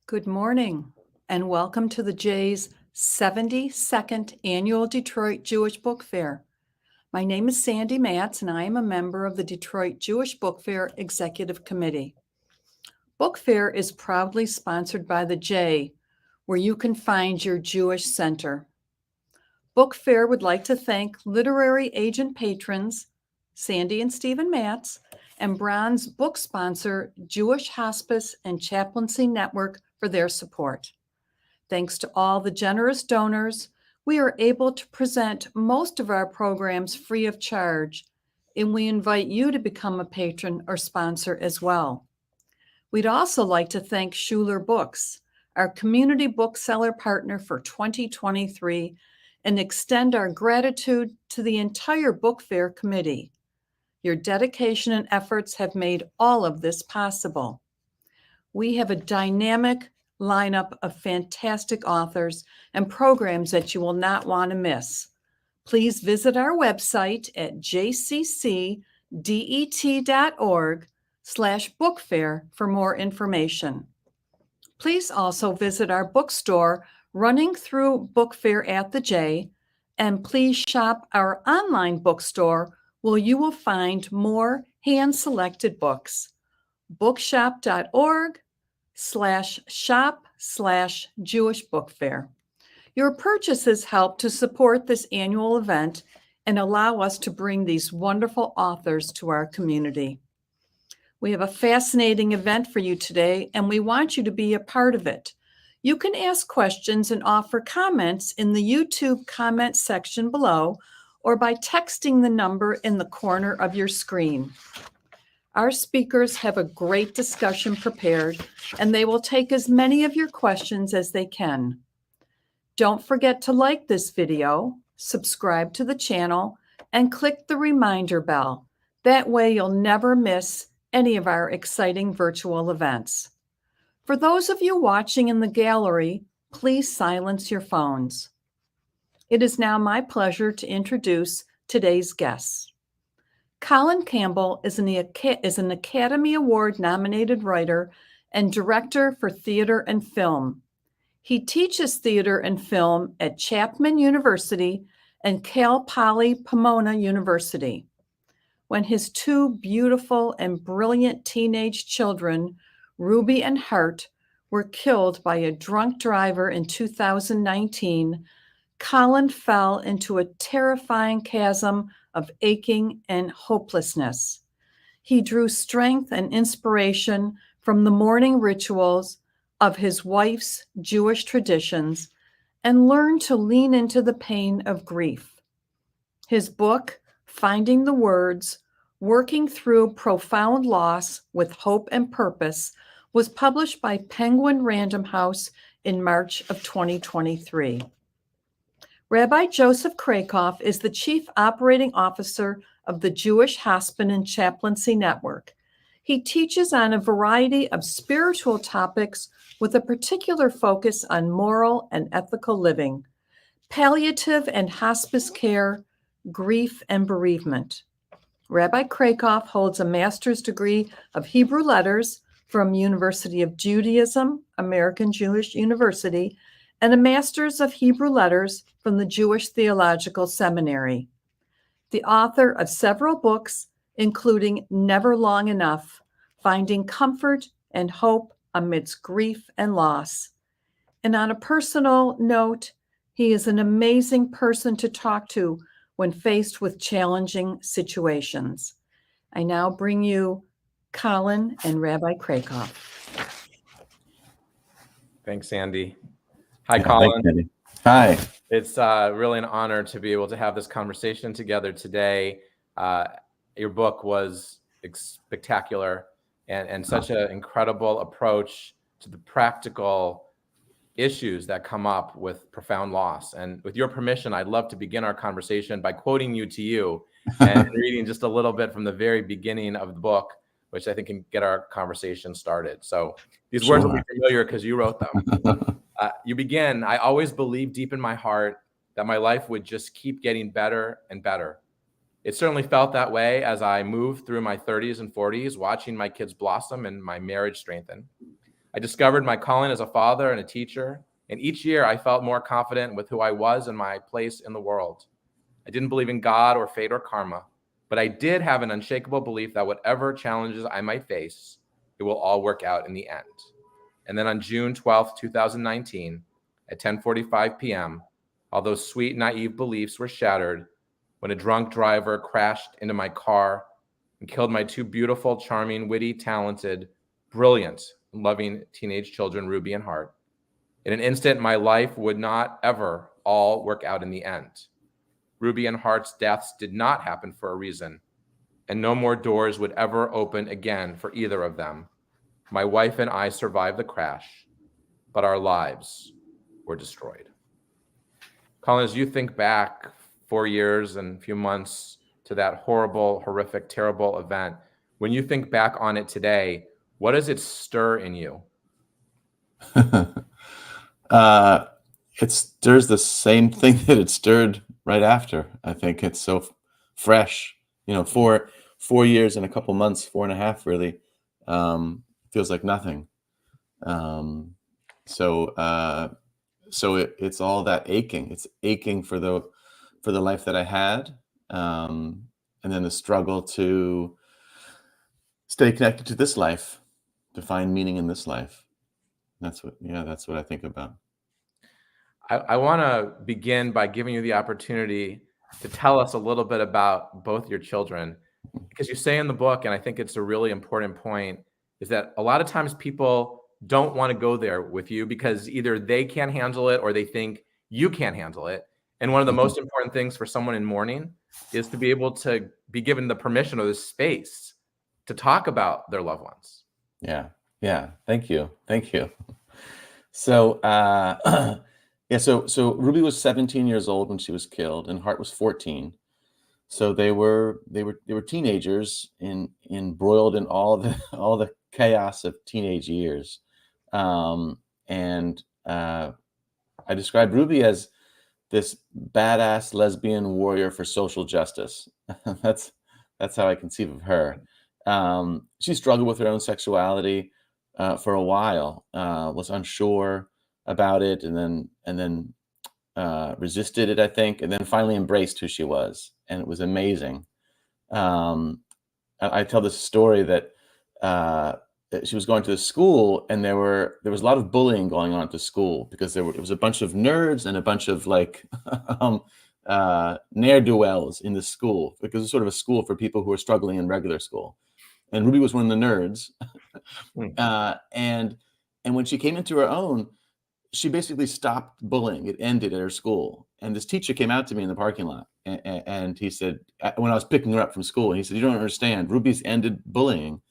Good morning, and welcome to the Jay's 72nd Annual Detroit Jewish Book Fair. My name is Sandy Matz, and I am a member of the Detroit Jewish Book Fair Executive Committee. Book Fair is proudly sponsored by the Jay, where you can find your Jewish center. Book Fair would like to thank literary agent patrons Sandy and Stephen Matz and bronze book sponsor Jewish Hospice and Chaplaincy Network for their support. Thanks to all the generous donors, we are able to present most of our programs free of charge, and we invite you to become a patron or sponsor as well. We'd also like to thank Schuler Books, our community bookseller partner for 2023, and extend our gratitude to the entire Book Fair committee. Your dedication and efforts have made all of this possible. We have a dynamic lineup of fantastic authors and programs that you will not want to miss. Please visit our website at jccdet.org/bookfair for more information. Please also visit our bookstore running through Book Fair at the J, and please shop our online bookstore where you will find more hand-selected books. bookshop.org/shop/Jewish Book Fair. Your purchases help to support this annual event and allow us to bring these wonderful authors to our community. We have a fascinating event for you today, and we want you to be a part of it. You can ask questions and offer comments in the YouTube comment section below or by texting the number in the corner of your screen. Our speakers have a great discussion prepared, and they will take as many of your questions as they can. Don't forget to like this video, subscribe to the channel, and click the reminder bell. That way you'll never miss any of our exciting virtual events. For those of you watching in the gallery, please silence your phones. It is now my pleasure to introduce today's guests. Colin Campbell is an Academy Award-nominated writer and director for theater and film. He teaches theater and film at Chapman University and Cal Poly Pomona University. When his two beautiful and brilliant teenage children, Ruby and Hart, were killed by a drunk driver in 2019, Colin fell into a terrifying chasm of aching and hopelessness. He drew strength and inspiration from the mourning rituals of his wife's Jewish traditions and learned to lean into the pain of grief. His book, Finding the Words, Working Through Profound Loss with Hope and Purpose, was published by Penguin Random House in March of 2023. Rabbi Joseph Krakoff is the Chief Operating Officer of the Jewish Hospice and Chaplaincy Network. He teaches on a variety of spiritual topics with a particular focus on moral and ethical living, palliative and hospice care, grief and bereavement. Rabbi Krakoff holds a master's degree of Hebrew letters from University of Judaism, American Jewish University, and a master's of Hebrew letters from the Jewish Theological Seminary. The author of several books, including Never Long Enough, Finding Comfort and Hope Amidst Grief and Loss. And on a personal note, he is an amazing person to talk to when faced with challenging situations. I now bring you Colin and Rabbi Krakoff. Thanks, Sandy. Hi, Colin. Thanks, hi. It's really an honor to be able to have this conversation together today. Your book was spectacular and such an incredible approach to the practical issues that come up with profound loss. And with your permission, I'd love to begin our conversation by quoting you to you and reading just a little bit from the very beginning of the book, which I think can get our conversation started. So these words will be familiar because you wrote them. You begin, I always believed deep in my heart that my life would just keep getting better and better. It certainly felt that way as I moved through my 30s and 40s, watching my kids blossom and my marriage strengthen. I discovered my calling as a father and a teacher, and each year I felt more confident with who I was and my place in the world. I didn't believe in God or fate or karma, but I did have an unshakable belief that whatever challenges I might face, it will all work out in the end. And then on June 12th, 2019, at 10:45 p.m., all those sweet, naive beliefs were shattered when a drunk driver crashed into my car and killed my two beautiful, charming, witty, talented, brilliant, and loving teenage children, Ruby and Hart. In an instant, my life would not ever all work out in the end. Ruby and Hart's deaths did not happen for a reason, and no more doors would ever open again for either of them. My wife and I survived the crash, but our lives were destroyed. Colin, as you think back 4 years and a few months to that horrible, horrific, terrible event, when you think back on it today, what does it stir in you? It stirs the same thing that it stirred right after. I think it's so fresh. 4 years and a couple months, 4.5 really, feels like nothing. So it's all that aching. It's aching for the life that I had, and then the struggle to stay connected to this life, to find meaning in this life. That's what I think about. I want to begin by giving you the opportunity to tell us a little bit about both your children, because you say in the book, and I think it's a really important point, is that a lot of times people don't want to go there with you because either they can't handle it or they think you can't handle it. And one of the most important things for someone in mourning is to be able to be given the permission or the space to talk about their loved ones. Yeah. Thank you. So, so Ruby was 17 years old when she was killed, and Hart was 14. So they were teenagers embroiled in all the chaos of teenage years. And I described Ruby as this badass lesbian warrior for social justice. That's how I conceive of her. She struggled with her own sexuality for a while, was unsure about it, and then resisted it, I think, and then finally embraced who she was, and it was amazing. I tell this story that she was going to the school, and there was a lot of bullying going on at the school because there was a bunch of nerds and a bunch of like ne'er-do-wells in the school, because it's sort of a school for people who are struggling in regular school. And Ruby was one of the nerds. And when she came into her own, she basically stopped bullying. It ended at her school. And this teacher came out to me in the parking lot, and he said, when I was picking her up from school, he said, "You don't understand. Ruby's ended bullying.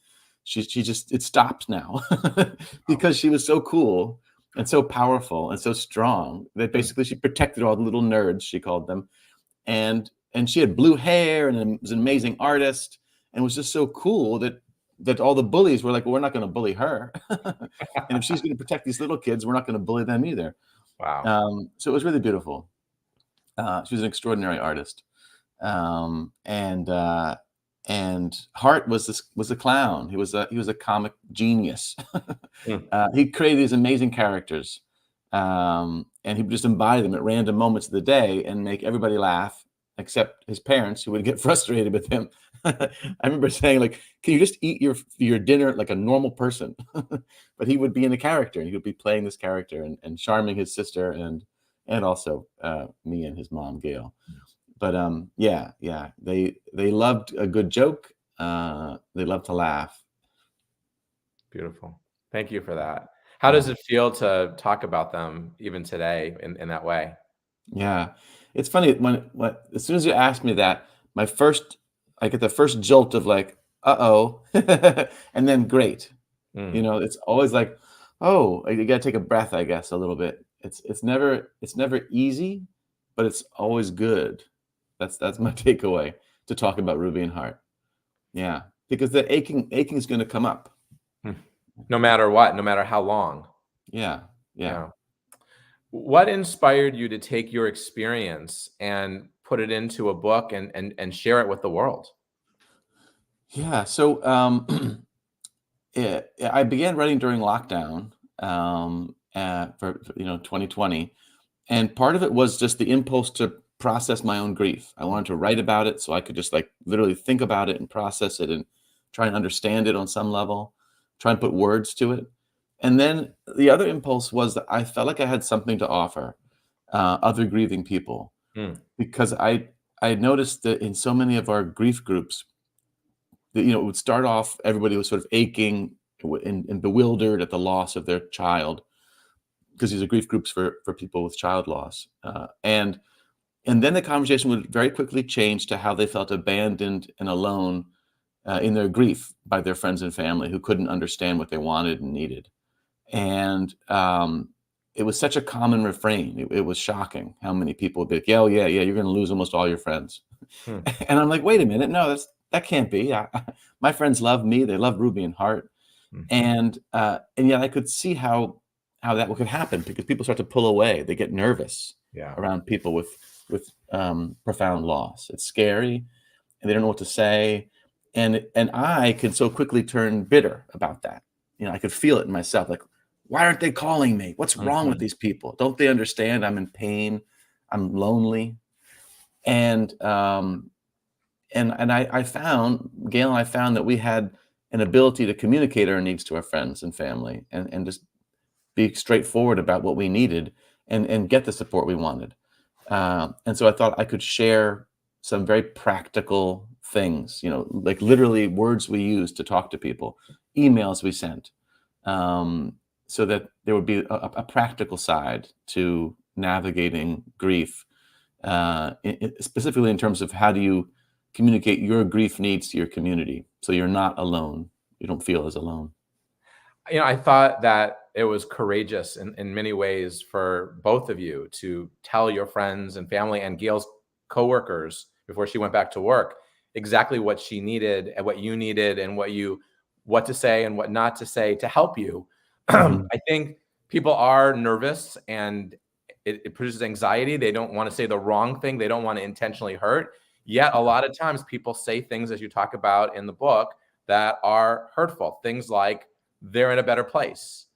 It stopped now." Because she was so cool and so powerful and so strong that basically she protected all the little nerds, she called them. And she had blue hair and was an amazing artist, and was just so cool that all the bullies were like, "Well, we're not going to bully her." And if she's going to protect these little kids, we're not going to bully them either. Wow. So it was really beautiful. She was an extraordinary artist. And Hart was a clown. He was a comic genius. He created these amazing characters. And he would just embody them at random moments of the day and make everybody laugh, except his parents, who would get frustrated with him. I remember saying, like, "Can you just eat your dinner like a normal person?" But he would be in the character, and he would be playing this character and charming his sister and also me and his mom, Gail. But they loved a good joke. They loved to laugh. Beautiful. Thank you for that. How does it feel to talk about them even today in that way? Yeah, it's funny when as soon as you asked me that, I get the first jolt of like, uh-oh, and then great. It's always like, oh, you gotta take a breath, I guess, a little bit. It's never easy, but it's always good. That's my takeaway to talk about Ruby and Hart. Yeah, because the aching is going to come up, no matter what, no matter how long. Yeah. What inspired you to take your experience and put it into a book and share it with the world? Yeah. So I began writing during lockdown for 2020, and part of it was just the impulse to process my own grief. I wanted to write about it so I could just like literally think about it and process it and try and understand it on some level, try and put words to it. And then the other impulse was that I felt like I had something to offer other grieving people, Mm. because I noticed that in so many of our grief groups, that it would start off, everybody was sort of aching and bewildered at the loss of their child, because these are grief groups for people with child loss, and then the conversation would very quickly change to how they felt abandoned and alone in their grief by their friends and family who couldn't understand what they wanted and needed. And it was such a common refrain. It was shocking how many people would be like, yeah, oh, yeah, you're going to lose almost all your friends. Hmm. And I'm like, wait a minute, no, that can't be. My friends love me. They love Ruby and Hart. Mhm. And yet I could see how that could happen, because people start to pull away. They get nervous Yeah. around people with profound loss. It's scary, and they don't know what to say. And I could so quickly turn bitter about that. I could feel it in myself. Like, why aren't they calling me? What's wrong with Mhm. these people? Don't they understand? I'm in pain. I'm lonely. And I found, Gail and I found that we had an ability to communicate our needs to our friends and family, and just be straightforward about what we needed, and get the support we wanted. And so I thought I could share some very practical things, like literally words we used to talk to people, emails we sent, so that there would be a practical side to navigating grief, specifically in terms of how do you communicate your grief needs to your community so you're not alone. You don't feel as alone. I thought that it was courageous in many ways for both of you to tell your friends and family and Gail's coworkers before she went back to work exactly what she needed and what you needed, and what to say and what not to say to help you. Mhm. I think people are nervous, and it produces anxiety. They don't want to say the wrong thing. They don't want to intentionally hurt. Yet a lot of times people say things, as you talk about in the book, that are hurtful. Things like, they're in a better place,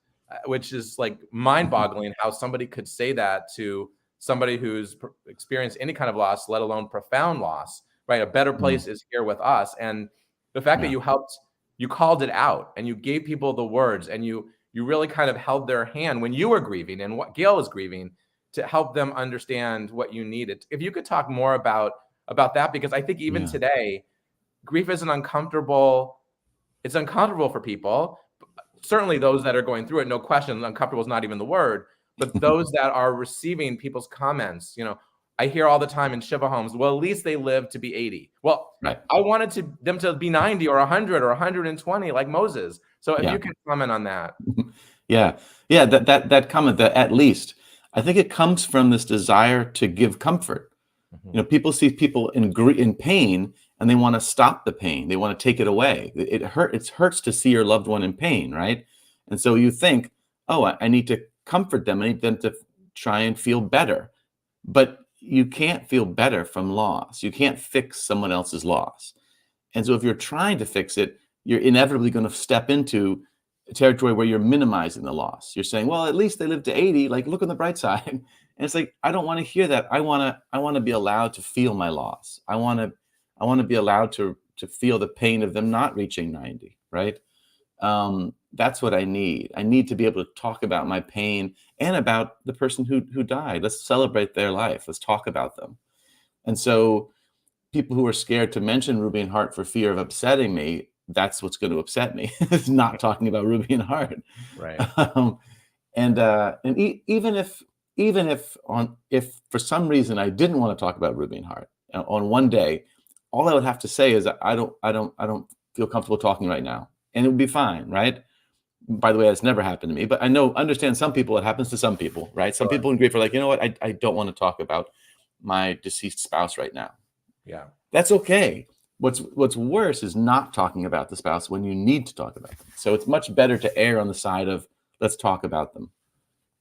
which is like mind-boggling how somebody could say that to somebody who's experienced any kind of loss, let alone profound loss, right? A better place is here with us. And the fact that Yeah. you called it out, and you gave people the words, and you really kind of held their hand when you were grieving and what Gail was grieving, to help them understand what you needed. If you could talk more about that, because I think even Yeah. today, grief is it's uncomfortable for people. Certainly those that are going through it, no question, uncomfortable is not even the word, but those that are receiving people's comments, I hear all the time in Shiva homes, well, at least they lived to be 80. Well, Right. I wanted them to be 90 or 100 or 120 like Moses. So if Yeah. you could comment on that. Yeah. Yeah. That comment, that at least, I think it comes from this desire to give comfort. Mhm. People see people in pain, and they want to stop the pain. They want to take it away. It hurts to see your loved one in pain, right? And so you think, oh, I need to comfort them. I need them to try and feel better. But you can't feel better from loss. You can't fix someone else's loss. And so if you're trying to fix it, you're inevitably going to step into a territory where you're minimizing the loss. You're saying, well, at least they lived to 80. Like, look on the bright side. And it's like, I don't want to hear that. I want to be allowed to feel my loss. I want to be allowed to feel the pain of them not reaching 90. Right. That's what I need. I need to be able to talk about my pain and about the person who died. Let's celebrate their life. Let's talk about them. And so people who are scared to mention Ruby and Hart for fear of upsetting me, that's what's going to upset me. It's not talking about Ruby and Hart. Right. Even if for some reason I didn't want to talk about Ruby and Hart on one day, all I would have to say is I don't feel comfortable talking right now, and it would be fine, right? By the way, that's never happened to me, but understand some people, it happens to some people, right? Some Sure. people in grief are like, you know what, I don't want to talk about my deceased spouse right now. Yeah. That's okay. What's worse is not talking about the spouse when you need to talk about them. So it's much better to err on the side of let's talk about them,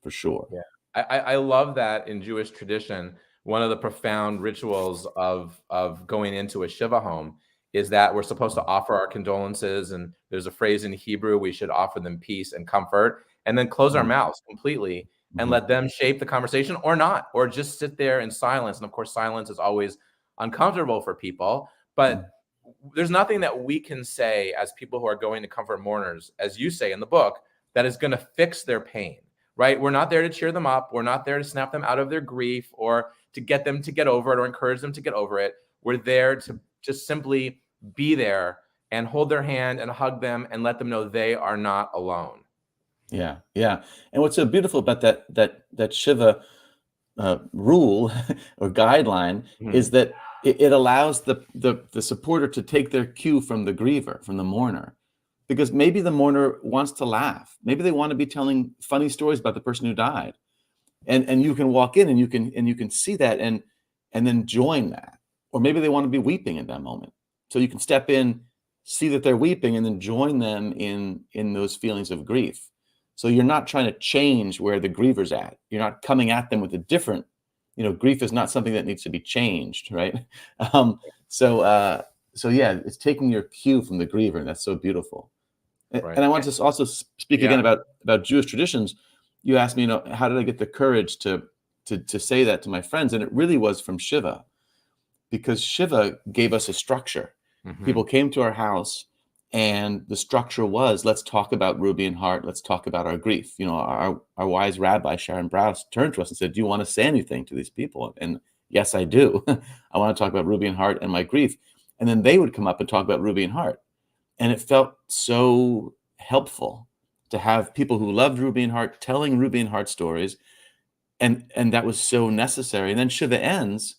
for sure. Yeah. I love that in Jewish tradition, one of the profound rituals of going into a Shiva home is that we're supposed to offer our condolences. And there's a phrase in Hebrew, we should offer them peace and comfort, and then close our mouths completely and let them shape the conversation, or not, or just sit there in silence. And of course, silence is always uncomfortable for people, but there's nothing that we can say as people who are going to comfort mourners, as you say in the book, that is going to fix their pain, right? We're not there to cheer them up. We're not there to snap them out of their grief or to get them to get over it or encourage them to get over it. We're there to just simply be there and hold their hand and hug them and let them know they are not alone. Yeah, yeah. And what's so beautiful about that Shiva rule or guideline is that it allows the supporter to take their cue from the griever, from the mourner, because maybe the mourner wants to laugh. Maybe they want to be telling funny stories about the person who died, and you can walk in and you can see that and then join that. Or maybe they want to be weeping in that moment, so you can step in, see that they're weeping, and then join them in those feelings of grief. So you're not trying to change where the griever's at. You're not coming at them with a different, grief is not something that needs to be changed, right? So yeah, it's taking your cue from the griever, and that's so beautiful. Right. And I want to also speak again about Jewish traditions. You asked me, how did I get the courage to say that to my friends? And it really was from Shiva, because Shiva gave us a structure. People came to our house, and the structure was, let's talk about Ruby and Hart. Let's talk about our grief. Our wise rabbi, Sharon Brous, turned to us and said, do you want to say anything to these people? And yes, I do. I want to talk about Ruby and Hart and my grief. And then they would come up and talk about Ruby and Hart. And it felt so helpful to have people who loved Ruby and Hart telling Ruby and Hart stories. And that was so necessary. And then Shiva ends,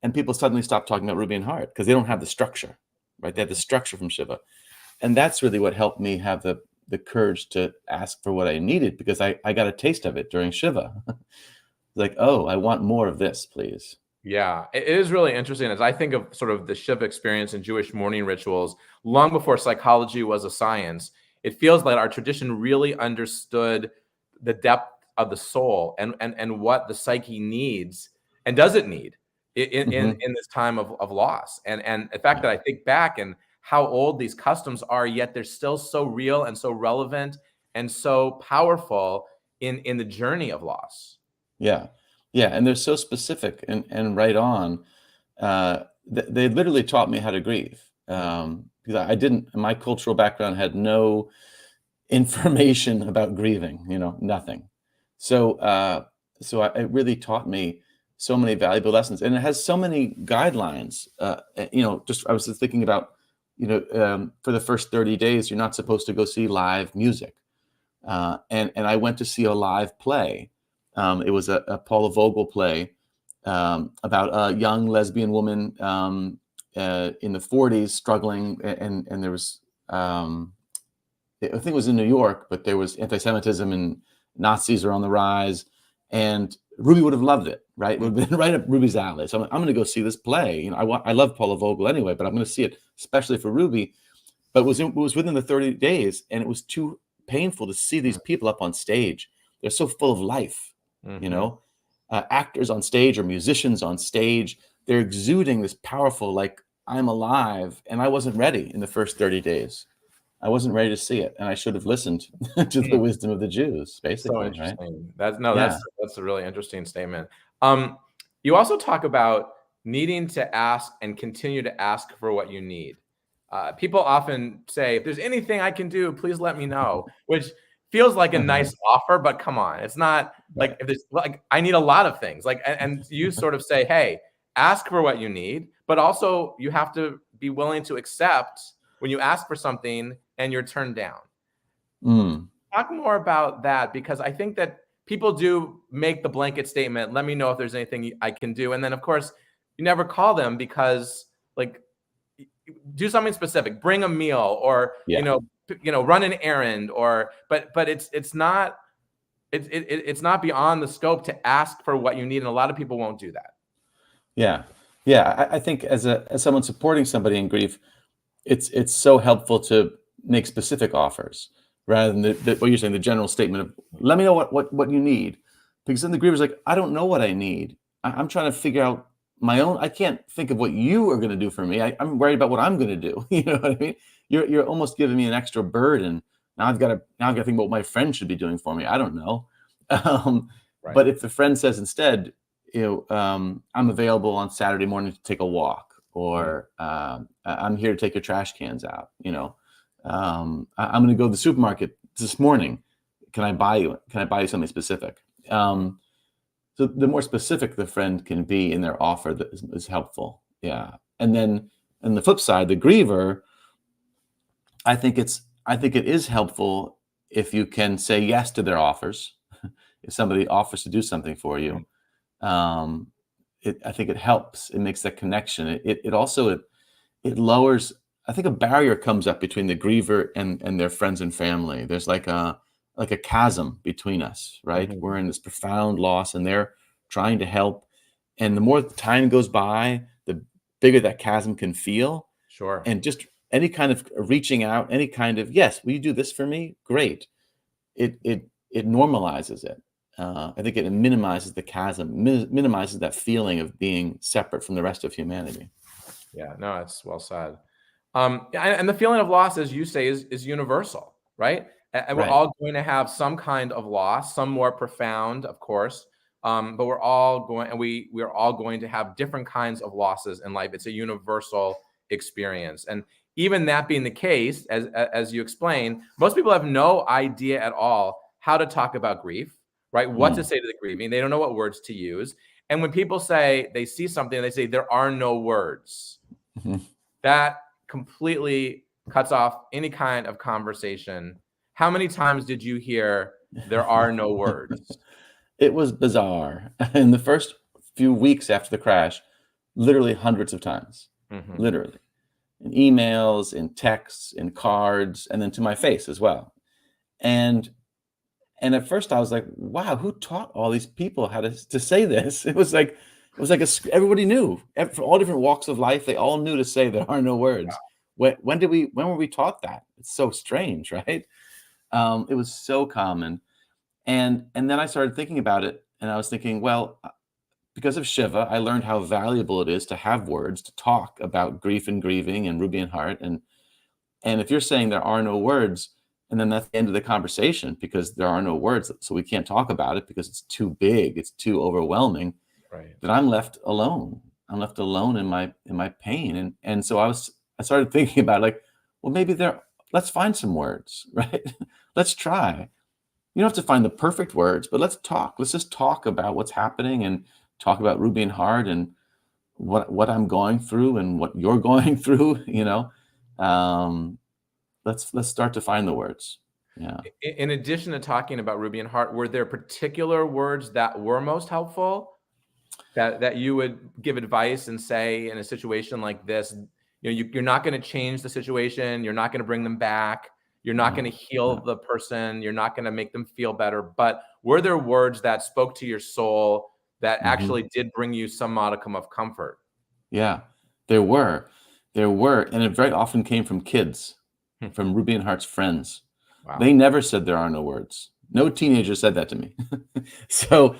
and people suddenly stop talking about Ruby and Hart because they don't have the structure, right? They have the structure from Shiva. And that's really what helped me have the courage to ask for what I needed, because I got a taste of it during Shiva. Like, oh, I want more of this, please. Yeah, it is really interesting as I think of sort of the Shiva experience in Jewish mourning rituals, long before psychology was a science. It feels like our tradition really understood the depth of the soul and what the psyche needs and does it need in this time of loss. And the fact that I think back and how old these customs are, yet they're still so real and so relevant and so powerful in the journey of loss. Yeah. Yeah. And they're so specific and right on. They literally taught me how to grieve. Because I didn't, my cultural background had no information about grieving, nothing. So it really taught me so many valuable lessons, and it has so many guidelines. I was just thinking about, for the first 30 days, you're not supposed to go see live music. And I went to see a live play. It was a Paula Vogel play about a young lesbian woman in the 40s struggling. And there was, I think it was in New York, but there was anti-Semitism and Nazis are on the rise. And Ruby would have loved it, right? It would have been right up Ruby's alley. So I'm going to go see this play. I love Paula Vogel anyway, but I'm going to see it especially for Ruby. But it was within the 30 days, and it was too painful to see these people up on stage. They're so full of life, actors on stage or musicians on stage. They're exuding this powerful, like, I'm alive, and I wasn't ready in the first 30 days. I wasn't ready to see it, and I should have listened to the wisdom of the Jews, basically. So interesting. Right? That's a really interesting statement. You also talk about needing to ask and continue to ask for what you need. People often say, if there's anything I can do, please let me know, which feels like a nice offer, but come on, it's not like, if there's like, I need a lot of things, like, and you sort of say, hey, ask for what you need, but also you have to be willing to accept when you ask for something and you're turned down. Talk more about that, because I think that people do make the blanket statement, let me know if there's anything I can do. And then of course you never call them because, like, do something specific, bring a meal, or, run an errand, or, but it's not beyond the scope to ask for what you need. And a lot of people won't do that. Yeah. Yeah. I think as someone supporting somebody in grief, it's so helpful to make specific offers rather than what you're saying, the general statement of, let me know what you need. Because then the griever's like, I don't know what I need. I'm trying to figure out my own. I can't think of what you are going to do for me. I'm worried about what I'm going to do. You know what I mean? You're almost giving me an extra burden. Now I've got to think about what my friend should be doing for me. I don't know. Right. But if the friend says instead, I'm available on Saturday morning to take a walk, or I'm here to take your trash cans out. I'm going to go to the supermarket this morning. Can I buy you something specific? So the more specific the friend can be in their offer, that is helpful. Yeah. And then on the flip side, the griever, I think it is helpful if you can say yes to their offers. If somebody offers to do something for you, I think it helps. It makes that connection. It also lowers. I think a barrier comes up between the griever and their friends and family. There's like a chasm between us, right? Mm-hmm. We're in this profound loss, and they're trying to help. And the more time goes by, the bigger that chasm can feel. Sure. And just any kind of reaching out, any kind of, yes, will you do this for me? Great. It normalizes it. I think it minimizes the chasm, minimizes that feeling of being separate from the rest of humanity. Yeah, no, it's well said. And the feeling of loss, as you say, is universal, right? And we're Right. all going to have some kind of loss, some more profound, of course. But we're all going, and we're all going to have different kinds of losses in life. It's a universal experience. And even that being the case, as you explained, most people have no idea at all how to talk about grief, right? What to say to the grieving. They don't know what words to use. And when people say they see something and they say there are no words, that completely cuts off any kind of conversation. How many times did you hear there are no words? It was bizarre. In the first few weeks after the crash, literally hundreds of times, literally, in emails, in texts, in cards, and then to my face as well. And at first I was like, wow, who taught all these people how to say this? It was like everybody knew, for all different walks of life, they all knew to say there are no words. Wow. When were we taught that? It's so strange, right? It was so common. And then I started thinking about it, and I was thinking, well, because of Shiva, I learned how valuable it is to have words, to talk about grief and grieving and Ruby and Heart. And if you're saying there are no words, and then that's the end of the conversation because there are no words, so we can't talk about it because it's too big, it's too overwhelming, right? Then I'm left alone. I'm left alone in my pain. And so I started thinking about, like, well, maybe let's find some words, right? Let's try. You don't have to find the perfect words, but let's talk. Let's just talk about what's happening and talk about Ruby and Heart and what I'm going through and what you're going through, Let's start to find the words. Yeah. In addition to talking about Ruby and Heart, were there particular words that were most helpful that you would give advice and say in a situation like this? You're not going to change the situation. You're not going to bring them back. You're not going to heal the person. You're not going to make them feel better. But were there words that spoke to your soul that actually did bring you some modicum of comfort? Yeah, there were. And it very often came from kids, from Ruby and Heart's friends. Wow. They never said there are no words. No teenager said that to me. So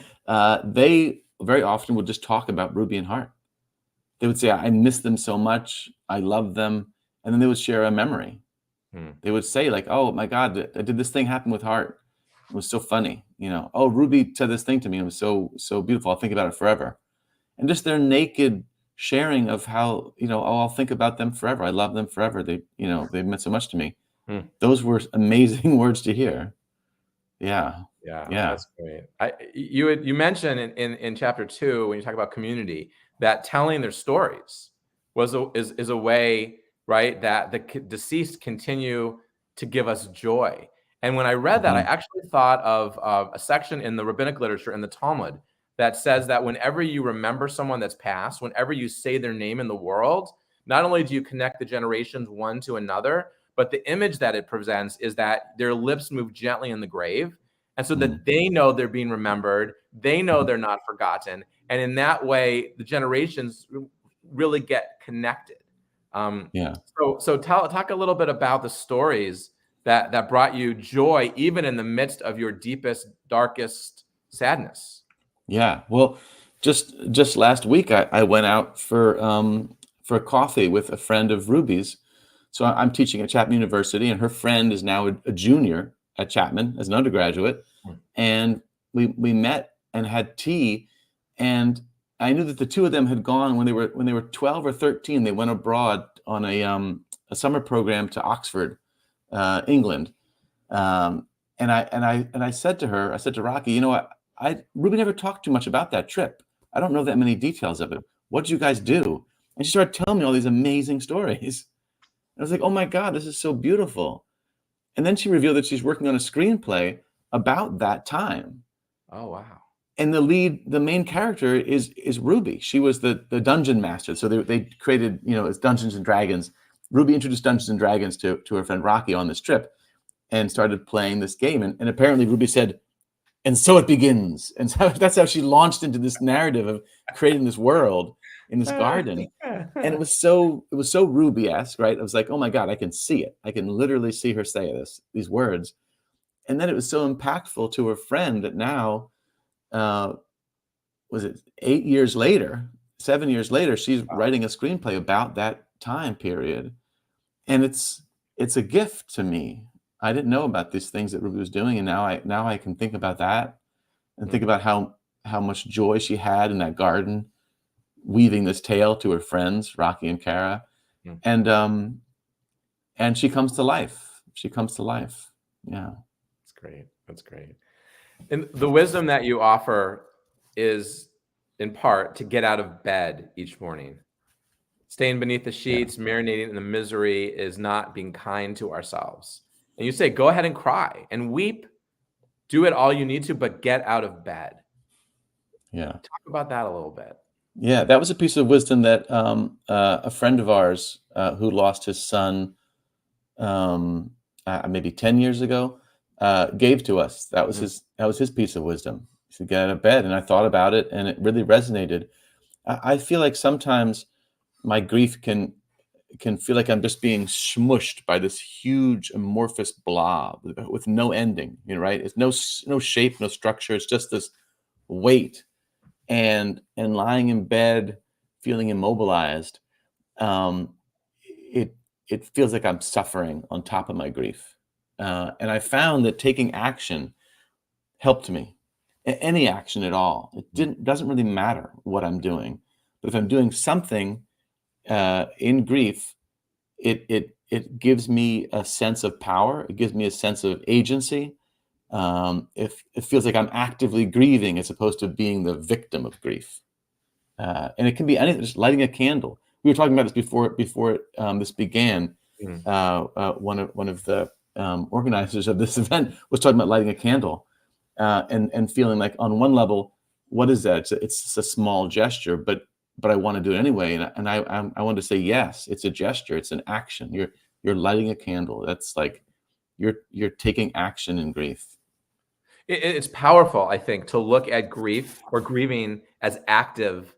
they very often would just talk about Ruby and Heart. They would say, I miss them so much. I love them. And then they would share a memory. They would say, like, oh my God, did this thing happen with Heart? It was so funny. Oh, Ruby said this thing to me. It was so beautiful. I'll think about it forever. And just their naked sharing of how, I'll think about them forever. I love them forever. They've meant so much to me. Those were amazing words to hear. Yeah. That's great. You mentioned in chapter 2, when you talk about community, that telling their stories is a way, right, that the deceased continue to give us joy. And when I read that, I actually thought of a section in the rabbinic literature in the Talmud that says that whenever you remember someone that's passed, whenever you say their name in the world, not only do you connect the generations one to another, but the image that it presents is that their lips move gently in the grave. And so that they know they're being remembered, they know they're not forgotten. And in that way, the generations really get connected. So talk a little bit about the stories that brought you joy, even in the midst of your deepest, darkest sadness. Yeah. Well, just last week, I went out for coffee with a friend of Ruby's. So I'm teaching at Chapman University, and her friend is now a junior at Chapman as an undergraduate. And we met and had tea, and I knew that the two of them had gone when they were 12 or 13. They went abroad on a summer program to Oxford, England. And I said to her, I said to Rocky, you know what? Ruby never talked too much about that trip. I don't know that many details of it. What did you guys do? And she started telling me all these amazing stories. I was like, oh my God, this is so beautiful. And then she revealed that she's working on a screenplay about that time. Oh, wow. And the main character is Ruby. She was the dungeon master. So they created, it's Dungeons and Dragons. Ruby introduced Dungeons and Dragons to her friend Rocky on this trip and started playing this game. And apparently Ruby said, and so it begins. And so that's how she launched into this narrative of creating this world in this garden. And it was so Ruby-esque, right? I was like, oh my God, I can see it. I can literally see her say these words. And then it was so impactful to her friend that now, was it 7 years later, she's writing a screenplay about that time period. And it's a gift to me. I didn't know about these things that Ruby was doing, and now I can think about that and think about how much joy she had in that garden, weaving this tale to her friends, Rocky and Kara, and she comes to life. Yeah, That's great. And the wisdom that you offer is, in part, to get out of bed each morning. Staying beneath the sheets, marinating in the misery is not being kind to ourselves. And you say, go ahead and cry and weep. Do it all you need to, but get out of bed. Yeah. Talk about that a little bit. Yeah, that was a piece of wisdom that a friend of ours who lost his son maybe 10 years ago gave to us. That was his piece of wisdom. He said, get out of bed. And I thought about it, and it really resonated. I feel like sometimes my grief can feel like I'm just being smushed by this huge amorphous blob with no ending, right? It's no shape, no structure. It's just this weight, and lying in bed, feeling immobilized. It feels like I'm suffering on top of my grief. And I found that taking action helped me. Any action at all. It doesn't really matter what I'm doing, but if I'm doing something in grief, it gives me a sense of power. It gives me a sense of agency. It feels like I'm actively grieving as opposed to being the victim of grief. And it can be anything, just lighting a candle. We were talking about this before this began. One of the organizers of this event was talking about lighting a candle and feeling like, on one level, what is that? It's a small gesture, but I want to do it anyway. And I want to say, yes, it's a gesture. It's an action. You're lighting a candle. That's like you're taking action in grief. It's powerful, I think, to look at grief or grieving as active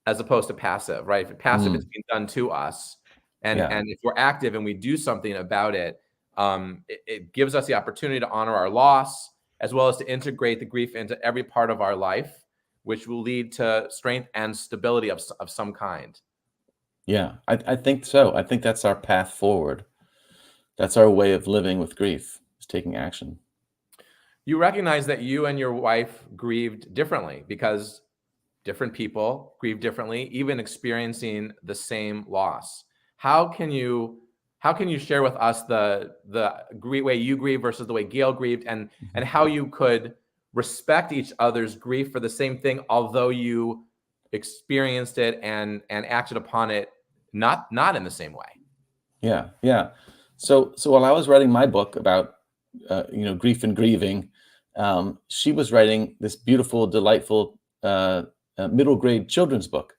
as opposed to passive, right? If passive, it's being done to us. And if we're active and we do something about it, it gives us the opportunity to honor our loss, as well as to integrate the grief into every part of our life, which will lead to strength and stability of some kind. Yeah, I think so. I think that's our path forward. That's our way of living with grief, is taking action. You recognize that you and your wife grieved differently because different people grieve differently, even experiencing the same loss. How can you share with us the way you grieve versus the way Gail grieved, and how you could respect each other's grief for the same thing, although you experienced it and acted upon it not in the same way? Yeah. So while I was writing my book about grief and grieving, she was writing this beautiful, delightful middle grade children's book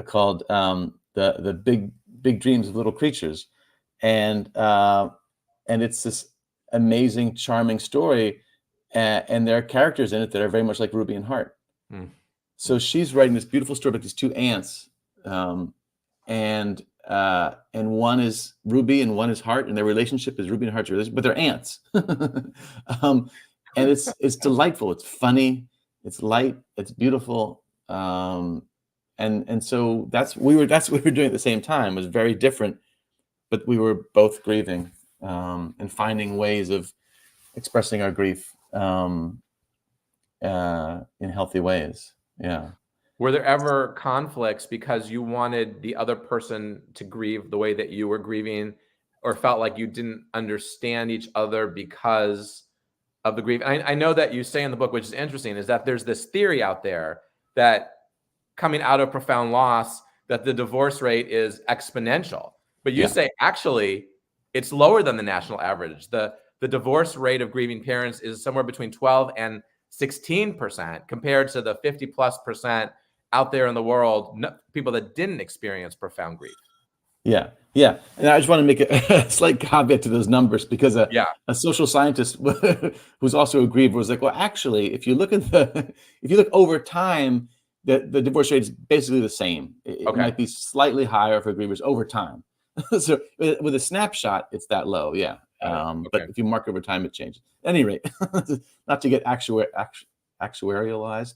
called the Big Dreams of Little Creatures, and it's this amazing, charming story, and there are characters in it that are very much like Ruby and Hart. So she's writing this beautiful story about these two aunts, and one is Ruby and one is Hart, and their relationship is Ruby and Hart's relationship, but they're aunts. And it's delightful. It's funny. It's light. It's beautiful. And so that's what we were doing at the same time. It was very different, but we were both grieving, and finding ways of expressing our grief in healthy ways. Yeah. Were there ever conflicts because you wanted the other person to grieve the way that you were grieving, or felt like you didn't understand each other because of the grief? I know that you say in the book, which is interesting, is that there's this theory out there that coming out of profound loss, that the divorce rate is exponential. But you say, actually, it's lower than the national average. The divorce rate of grieving parents is somewhere between 12 and 16% compared to the 50+% out there in the world, people that didn't experience profound grief. Yeah. And I just want to make a slight caveat to those numbers, because a social scientist who's also a griever was like, well, actually, if you look over time, the divorce rate is basically the same. It might be slightly higher for grievers over time. So with a snapshot, it's that low. Yeah. But if you mark over time, it changes. At any rate, not to get actuarialized.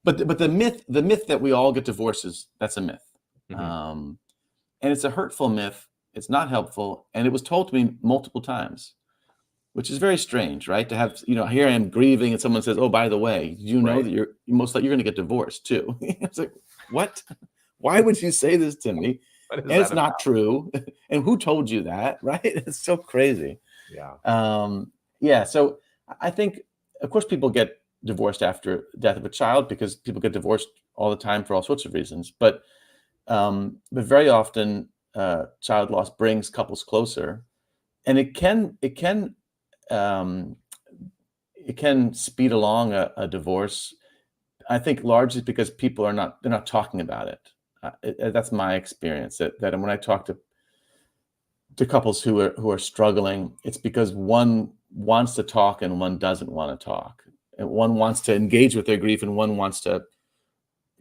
But the myth that we all get divorces, that's a myth. And it's a hurtful myth. It's not helpful. And it was told to me multiple times, which is very strange, right? To have, here I am grieving and someone says, oh, by the way, you know that you're most likely you're going to get divorced too. It's like, what? Why would you say this to me? And it's not true. And who told you that, right? It's so crazy. Yeah. So I think, of course, people get divorced after death of a child, because people get divorced all the time for all sorts of reasons. But very often, child loss brings couples closer, and it can speed along a divorce. I think largely because people they're not talking about it. That's my experience. That when I talk to couples who are struggling, it's because one wants to talk and one doesn't want to talk. And one wants to engage with their grief and one wants to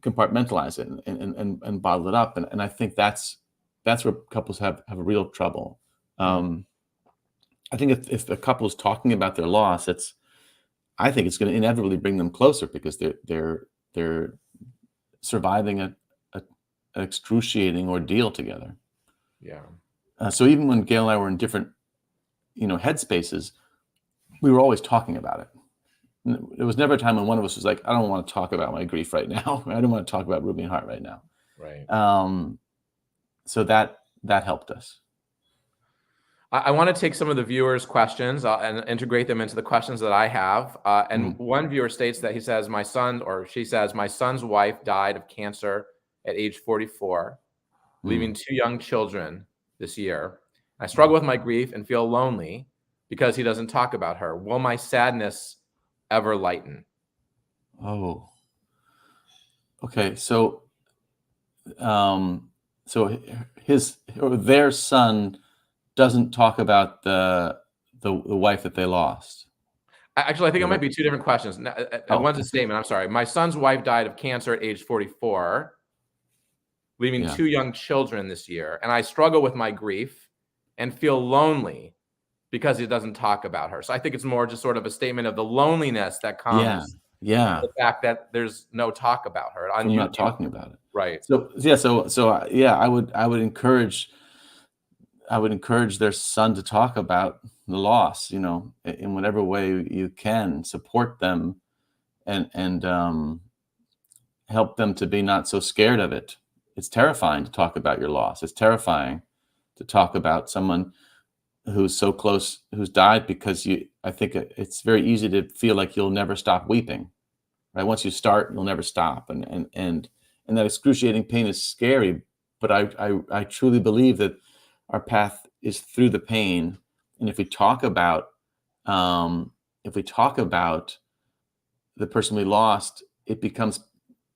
compartmentalize it and bottle it up. And I think that's where couples have real trouble. I think if a couple is talking about their loss, I think it's going to inevitably bring them closer, because they're surviving an excruciating ordeal together. So even when Gail and I were in different, headspaces, we were always talking about it. There was never a time when one of us was like, I don't want to talk about my grief right now. I don't want to talk about Ruby and Hart right now. So that helped us. I want to take some of the viewers' questions and integrate them into the questions that I have. And one viewer states that she says, my son's wife died of cancer at age 44, leaving 2 young children this year. I struggle with my grief and feel lonely because he doesn't talk about her. Will my sadness ever lighten? Oh, okay. So their son doesn't talk about the wife that they lost. Actually, I think it might be 2 different questions. One's a statement. I'm sorry. My son's wife died of cancer at age 44, leaving 2 young children this year. And I struggle with my grief and feel lonely because he doesn't talk about her. So I think it's more just sort of a statement of the loneliness that comes the fact that there's no talk about her. I'm not talking about it. Right. So I would encourage their son to talk about the loss, in whatever way you can, support them and help them to be not so scared of it. It's terrifying to talk about your loss. It's terrifying to talk about someone who's so close, who's died, because I think it's very easy to feel like you'll never stop weeping, right? Once you start, you'll never stop. And that excruciating pain is scary, but I truly believe that our path is through the pain. And if we talk about the person we lost, it becomes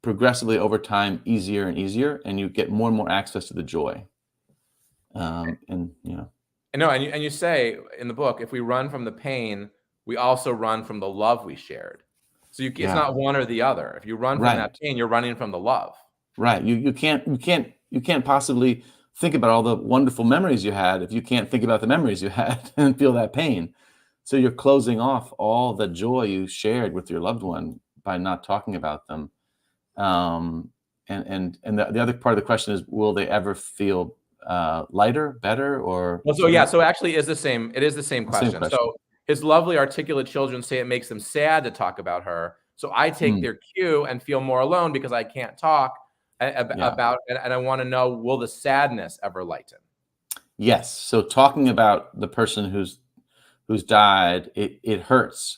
progressively over time easier and easier, and you get more and more access to the joy. And you say in the book, if we run from the pain, we also run from the love we shared. So it's not one or the other. If you run from that pain, you're running from the love. Right. You can't possibly think about all the wonderful memories you had if you can't think about the memories you had and feel that pain. So you're closing off all the joy you shared with your loved one by not talking about them. And the other part of the question is, will they ever feel lighter, better, or Well, so yeah, so actually it is the same question. question. So his lovely articulate children say it makes them sad to talk about her. So I take their cue and feel more alone because I can't talk about, and I want to know, will the sadness ever lighten? Yes. So talking about the person who's died, it hurts.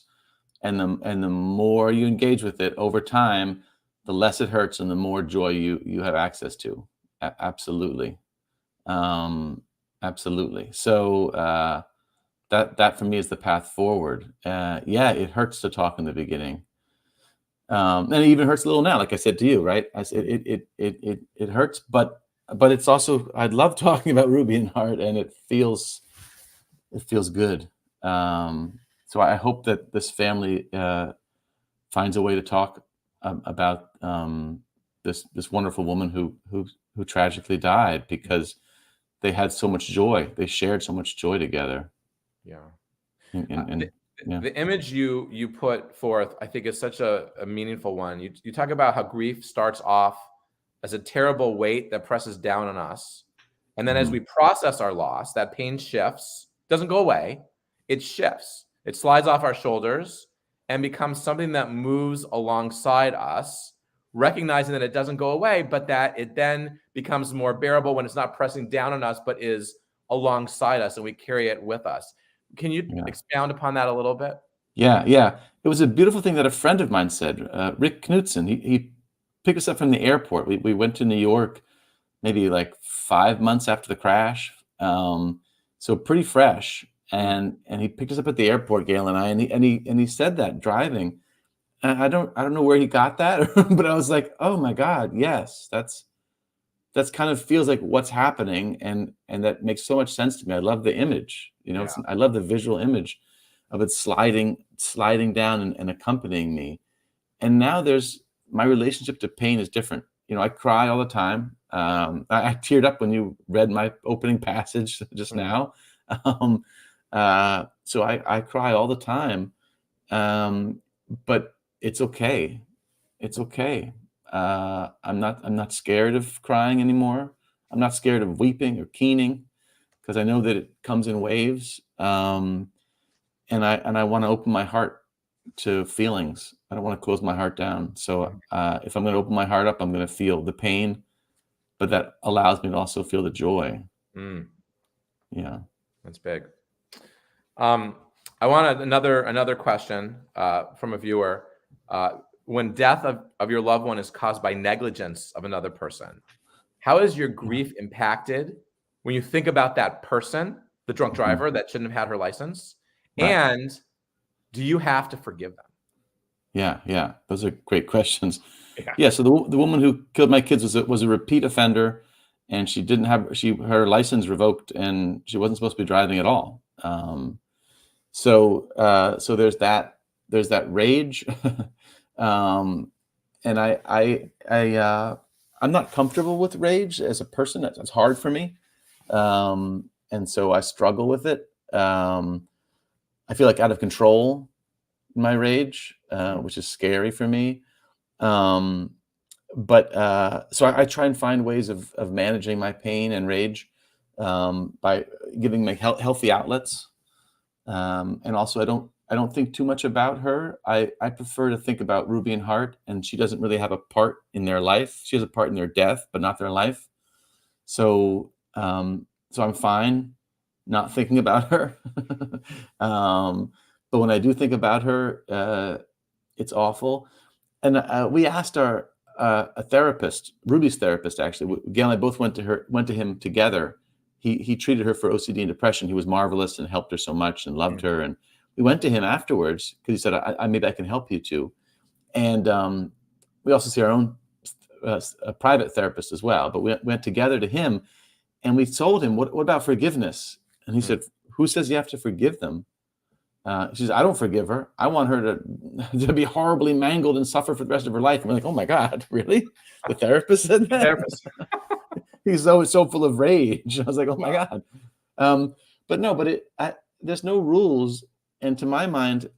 And the more you engage with it over time, the less it hurts and the more joy you have access to. Absolutely. Absolutely. So that for me is the path forward. Yeah, it hurts to talk in the beginning. And it even hurts a little now, like I said to you, right? It hurts, but it's also, I love talking about Ruby and Hart, and it feels good. So I hope that this family finds a way to talk about this wonderful woman who tragically died, because they had so much joy. They shared so much joy together. Yeah. The image you put forth, I think, is such a meaningful one. You talk about how grief starts off as a terrible weight that presses down on us. And then as we process our loss, that pain shifts, doesn't go away. It shifts. It slides off our shoulders and becomes something that moves alongside us, recognizing that it doesn't go away, but that it then becomes more bearable when it's not pressing down on us, but is alongside us, and we carry it with us. Can you expound upon that a little bit? Yeah. It was a beautiful thing that a friend of mine said, Rick Knutson. He picked us up from the airport. We went to New York maybe like 5 months after the crash, so pretty fresh. And he picked us up at the airport, Gail and I, and he said that driving. And I don't know where he got that, but I was like, oh my God, yes, that's kind of feels like what's happening, and that makes so much sense to me. I love the image, I love the visual image of it sliding down and accompanying me. And now my relationship to pain is different. I cry all the time. I teared up when you read my opening passage just now. So I cry all the time. But it's okay. It's okay. I'm not scared of crying anymore. I'm not scared of weeping or keening, because I know that it comes in waves. And I want to open my heart to feelings. I don't want to close my heart down. So if I'm going to open my heart up, I'm going to feel the pain, but that allows me to also feel the joy. Yeah, that's big. I want another question from a viewer. When death of your loved one is caused by negligence of another person, how is your grief impacted when you think about that person, the drunk driver that shouldn't have had her license? Right. And do you have to forgive them? Yeah. Those are great questions. Yeah. So the woman who killed my kids was a repeat offender, and she didn't have her license revoked, and she wasn't supposed to be driving at all. So there's that rage. And I'm not comfortable with rage as a person. That's hard for me. And so I struggle with it. I feel like out of control in my rage, which is scary for me. But so I try and find ways of managing my pain and rage by giving me healthy outlets. And also I don't think too much about her. I prefer to think about Ruby and Hart, and she doesn't really have a part in their life. She has a part in their death, but not their life. So I'm fine not thinking about her. But when I do think about her, it's awful. And we asked a therapist, Ruby's therapist, actually. Gail and I both went to him together. He treated her for OCD and depression. He was marvelous and helped her so much and loved her. And we went to him afterwards because he said, maybe I can help you too. And we also see our own a private therapist as well. But we went together to him, and we told him, what about forgiveness? And he said, who says you have to forgive them? She says, I don't forgive her. I want her to be horribly mangled and suffer for the rest of her life. And we're like, oh my God, really? The therapist said that? He's so full of rage. I was like, oh my God. But there's no rules to my mind,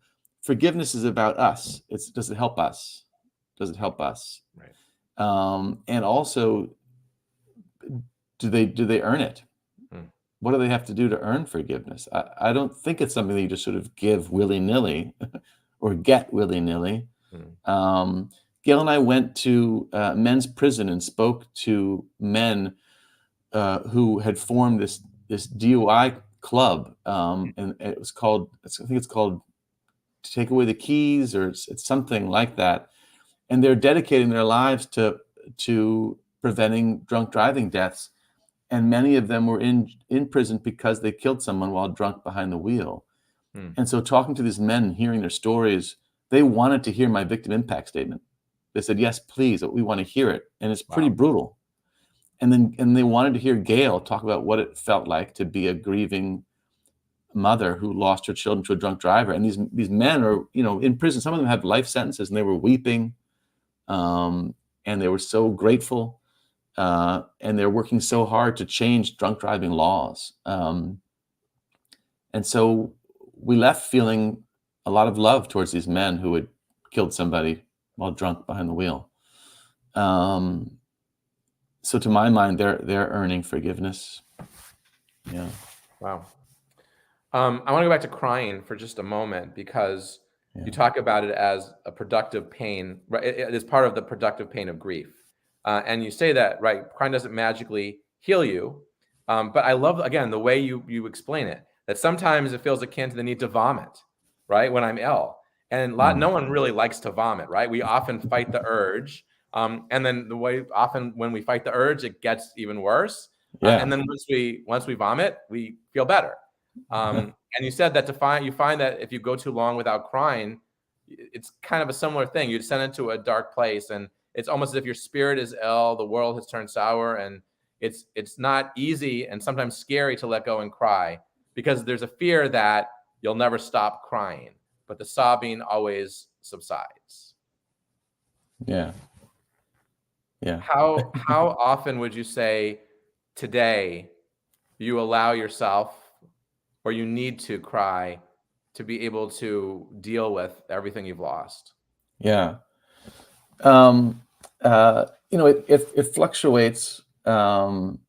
forgiveness is about us. Does it help us? Does it help us? Right. And also, do they earn it? What do they have to do to earn forgiveness? I don't think it's something that you just sort of give willy-nilly or get willy-nilly. Gail and I went to men's prison and spoke to men who had formed this DUI club, and it was called, I think it's called Take Away the Keys, or it's something like that. And they're dedicating their lives to preventing drunk driving deaths. And many of them were in prison because they killed someone while drunk behind the wheel. And so talking to these men, hearing their stories, they wanted to hear my victim impact statement. They said, yes, please, we want to hear it. And it's pretty brutal. And they wanted to hear Gail talk about what it felt like to be a grieving mother who lost her children to a drunk driver. And these men are, in prison. Some of them have life sentences, and they were weeping. And they were so grateful. And they're working so hard to change drunk driving laws. And so we left feeling a lot of love towards these men who had killed somebody while drunk behind the wheel. So to my mind, they're earning forgiveness. Yeah. Wow. I want to go back to crying for just a moment, because you talk about it as a productive pain, right? It is part of the productive pain of grief. And you say that, right, crying doesn't magically heal you. But I love, again, the way you explain it, that sometimes it feels akin to the need to vomit, right, when I'm ill. And no one really likes to vomit, right? We often fight the urge. And then often when we fight the urge, it gets even worse. And then once we vomit, we feel better. And you said that you find that if you go too long without crying, it's kind of a similar thing. You descend into a dark place, and it's almost as if your spirit is ill, the world has turned sour, and it's not easy and sometimes scary to let go and cry, because there's a fear that you'll never stop crying, but the sobbing always subsides. Yeah. How often would you say today you allow yourself, or you need to cry, to be able to deal with everything you've lost? Yeah. It fluctuates. But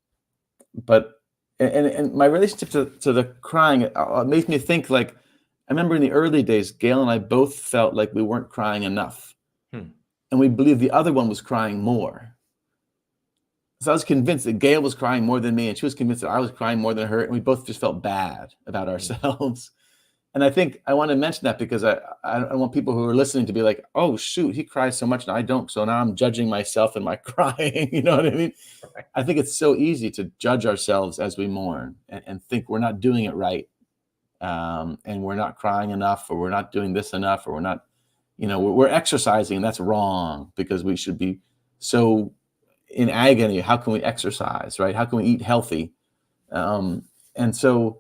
my relationship to the crying makes me think, like, I remember in the early days, Gail and I both felt like we weren't crying enough. And we believed the other one was crying more. So I was convinced that Gail was crying more than me, and she was convinced that I was crying more than her. And we both just felt bad about ourselves. And I think I want to mention that because I want people who are listening to be like, oh, shoot, he cries so much and I don't. So now I'm judging myself and my crying. You know what I mean? Right. I think it's so easy to judge ourselves as we mourn and think we're not doing it right. And we're not crying enough, or we're not doing this enough, or we're not, we're exercising, and that's wrong, because we should be so in agony. How can we exercise, right? How can we eat healthy? And so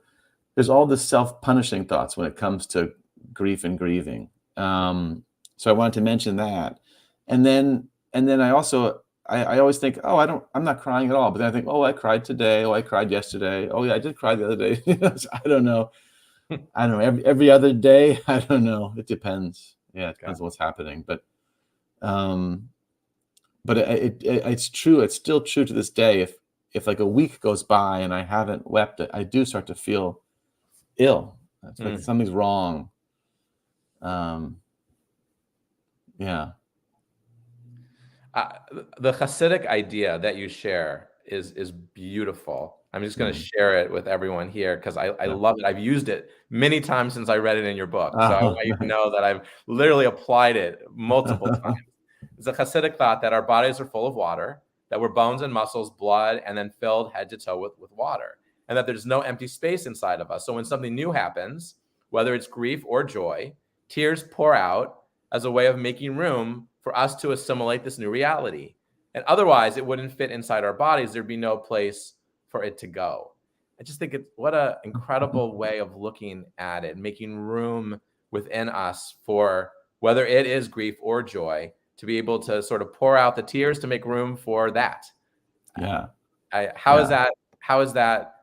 there's all this self-punishing thoughts when it comes to grief and grieving. So I wanted to mention that. And then I also, I always think, oh, I'm not crying at all. But then I think, oh, I cried today. Oh, I cried yesterday. Oh yeah, I did cry the other day. So I don't know. Every other day. I don't know. It depends. Yeah. It depends on what's happening. But it's true. It's still true to this day. If like a week goes by and I haven't wept, I do start to feel ill. It's like something's wrong. Yeah. The Hasidic idea that you share is beautiful. I'm just going to share it with everyone here because I love it. I've used it many times since I read it in your book. So I want you to know that I've literally applied it multiple times. It's a Hasidic thought that our bodies are full of water, that we're bones and muscles, blood, and then filled head to toe with water, and that there's no empty space inside of us. So when something new happens, whether it's grief or joy, tears pour out as a way of making room for us to assimilate this new reality. And otherwise, it wouldn't fit inside our bodies. There'd be no place for it to go. I just think what an incredible way of looking at it, making room within us for whether it is grief or joy, to be able to sort of pour out the tears to make room for that. Yeah. How has that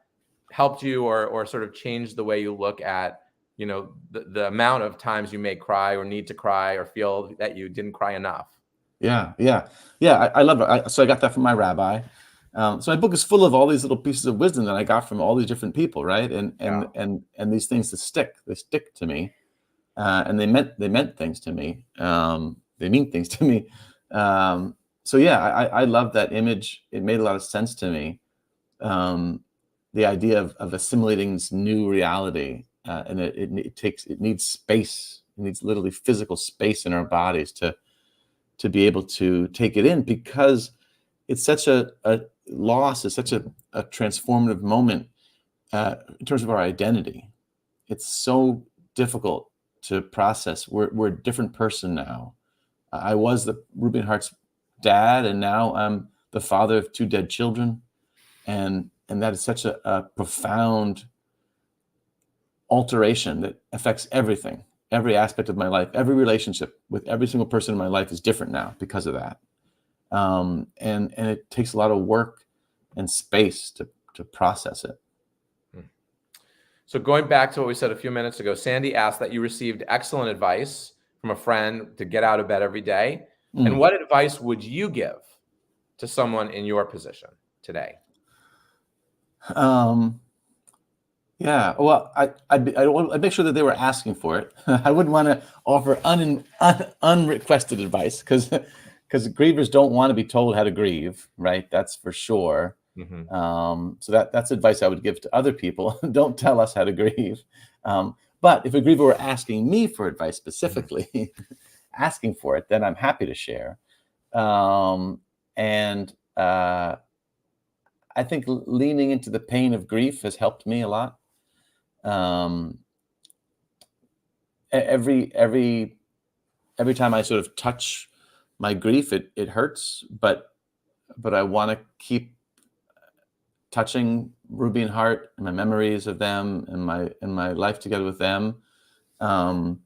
helped you or sort of changed the way you look at the amount of times you may cry or need to cry or feel that you didn't cry enough. Yeah. I love it. So I got that from my rabbi. So my book is full of all these little pieces of wisdom that I got from all these different people, right? And these things that they stick to me, and they meant things to me. They mean things to me. So yeah, I love that image. It made a lot of sense to me. The idea of assimilating this new reality, and it needs space. It needs literally physical space in our bodies to be able to take it in, because it's such a loss. It's such a transformative moment in terms of our identity. It's so difficult to process. We're a different person now. I was the Ruby and Hart's dad, and now I'm the father of 2 dead children, and that is such a profound alteration that affects everything, every aspect of my life. Every relationship with every single person in my life is different now because of that. And it takes a lot of work and space to process it. So going back to what we said a few minutes ago, Sandy asked that you received excellent advice from a friend to get out of bed every day. And what advice would you give to someone in your position today? Yeah, well, I'd make sure that they were asking for it. I wouldn't want to offer unrequested advice, because grievers don't want to be told how to grieve, right? That's for sure. So that's advice I would give to other people. Don't tell us how to grieve. But if a griever were asking me for advice specifically, asking for it, then I'm happy to share. I think leaning into the pain of grief has helped me a lot. Every time I sort of touch my grief, it hurts, but I want to keep touching Ruby and Hart and my memories of them and my life together with them, and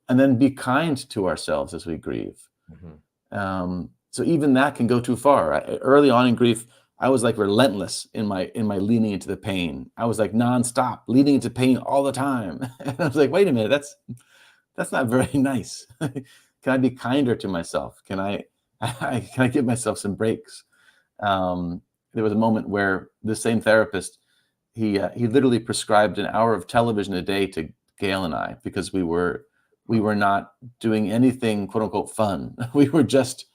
then be kind to ourselves as we grieve. So even that can go too far. Early on in grief, I was like relentless in my leaning into the pain. I was like nonstop leaning into pain all the time. And I was like, wait a minute, that's not very nice. Can I be kinder to myself? Can I give myself some breaks? There was a moment where the same therapist, he literally prescribed an hour of television a day to Gail and I, because we were not doing anything quote unquote fun. We were just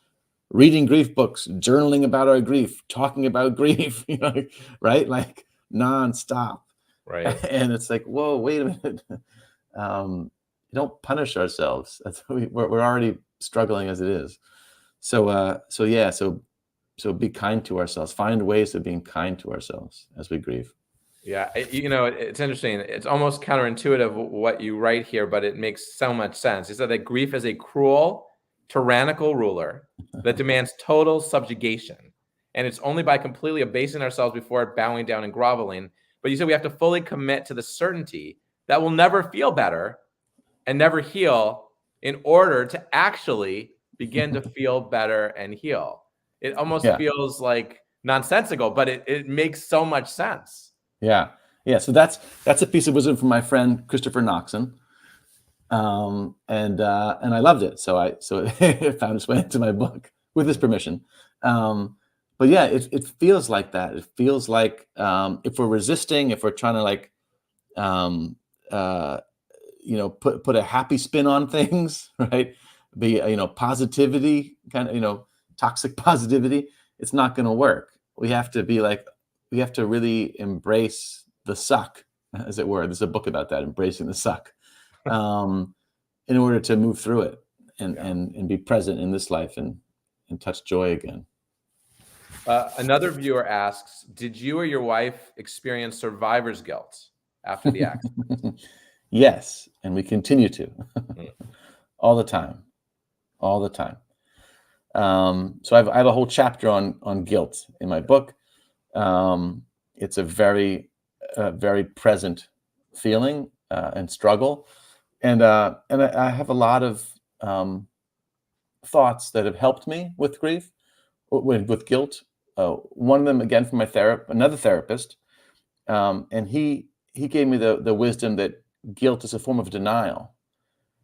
reading grief books, journaling about our grief, talking about grief, right? Like nonstop. Right. And it's like, whoa, wait a minute. Don't punish ourselves. We're already struggling as it is. So be kind to ourselves. Find ways of being kind to ourselves as we grieve. Yeah, it's interesting. It's almost counterintuitive what you write here, but it makes so much sense. You said that grief is a cruel, tyrannical ruler that demands total subjugation. And it's only by completely abasing ourselves before it bowing down and groveling. But you said we have to fully commit to the certainty that we'll never feel better and never heal in order to actually begin to feel better and heal. It almost feels like nonsensical, but it makes so much sense. Yeah. So that's a piece of wisdom from my friend Christopher Noxon, and I loved it. So it found its way into my book with his permission. But yeah, it feels like that. It feels like if we're resisting, if we're trying to like put a happy spin on things, right? Be positivity, kind of toxic positivity. It's not going to work. We have to really embrace the suck, as it were. There's a book about that, embracing the suck, in order to move through it and be present in this life and touch joy again. Another viewer asks, did you or your wife experience survivor's guilt after the accident? Yes, and we continue to all the time. So I have a whole chapter on guilt in my book. It's a very present feeling and struggle, and I have a lot of thoughts that have helped me with grief, with guilt. One of them, again, from another therapist, and he gave me the wisdom that guilt is a form of denial,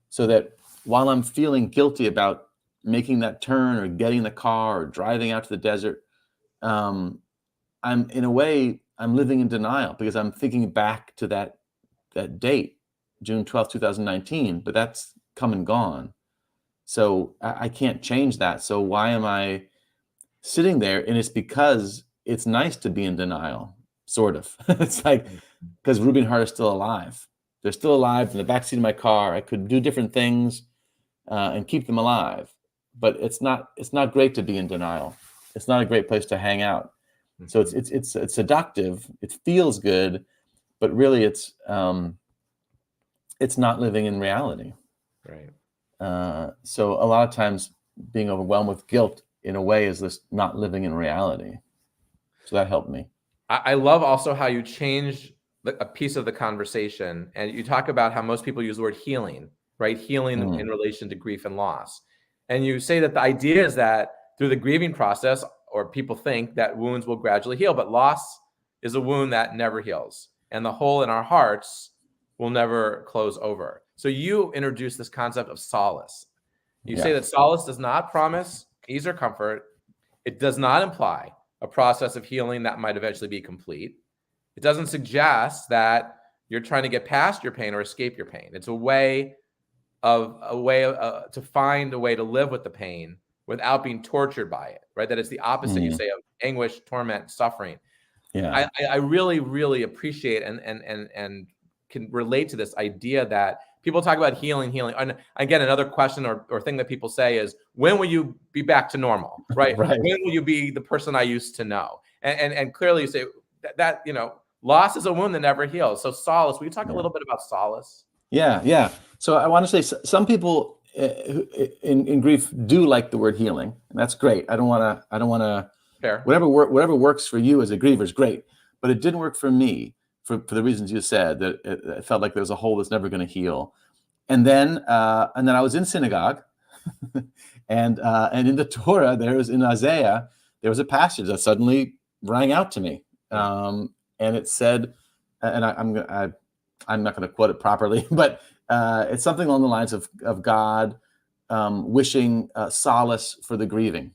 so that while I'm feeling guilty about making that turn or getting in the car or driving out to the desert, I'm in a way I'm living in denial because I'm thinking back to that date, June 12th, 2019, but that's come and gone. So I can't change that. So why am I sitting there? And it's because it's nice to be in denial, sort of. It's like, because Ruby and Hart are still alive. They're still alive in the backseat of my car. I could do different things and keep them alive. But it's not great to be in denial. It's not a great place to hang out. So it's seductive. It feels good, but really it's not living in reality. Right. So a lot of times being overwhelmed with guilt in a way is this not living in reality. So that helped me. I love also how you change a piece of the conversation, and you talk about how most people use the word healing, right? Healing in relation to grief and loss. And you say that the idea is that through the grieving process, or people think that wounds will gradually heal, but loss is a wound that never heals. And the hole in our hearts will never close over. So you introduce this concept of solace. You say that solace does not promise ease or comfort. It does not imply a process of healing that might eventually be complete. It doesn't suggest that you're trying to get past your pain or escape your pain. It's a way to find a way to live with the pain without being tortured by it, right? That it's the opposite, you say, of anguish, torment, suffering. Yeah. I really, really appreciate and can relate to this idea that people talk about healing. And again, another question or thing that people say is, when will you be back to normal, right? Right. When will you be the person I used to know? And clearly you say that loss is a wound that never heals. So solace, will you talk a little bit about solace? Yeah. So I want to say some people in grief do like the word healing, and that's great. I don't want to. Fair. Whatever works for you as a griever is great, but it didn't work for me for the reasons you said. That it felt like there was a hole that's never going to heal. And then I was in synagogue, and in the Torah, in Isaiah, there was a passage that suddenly rang out to me, and it said, and I'm not going to quote it properly, but it's something along the lines of God wishing solace for the grieving.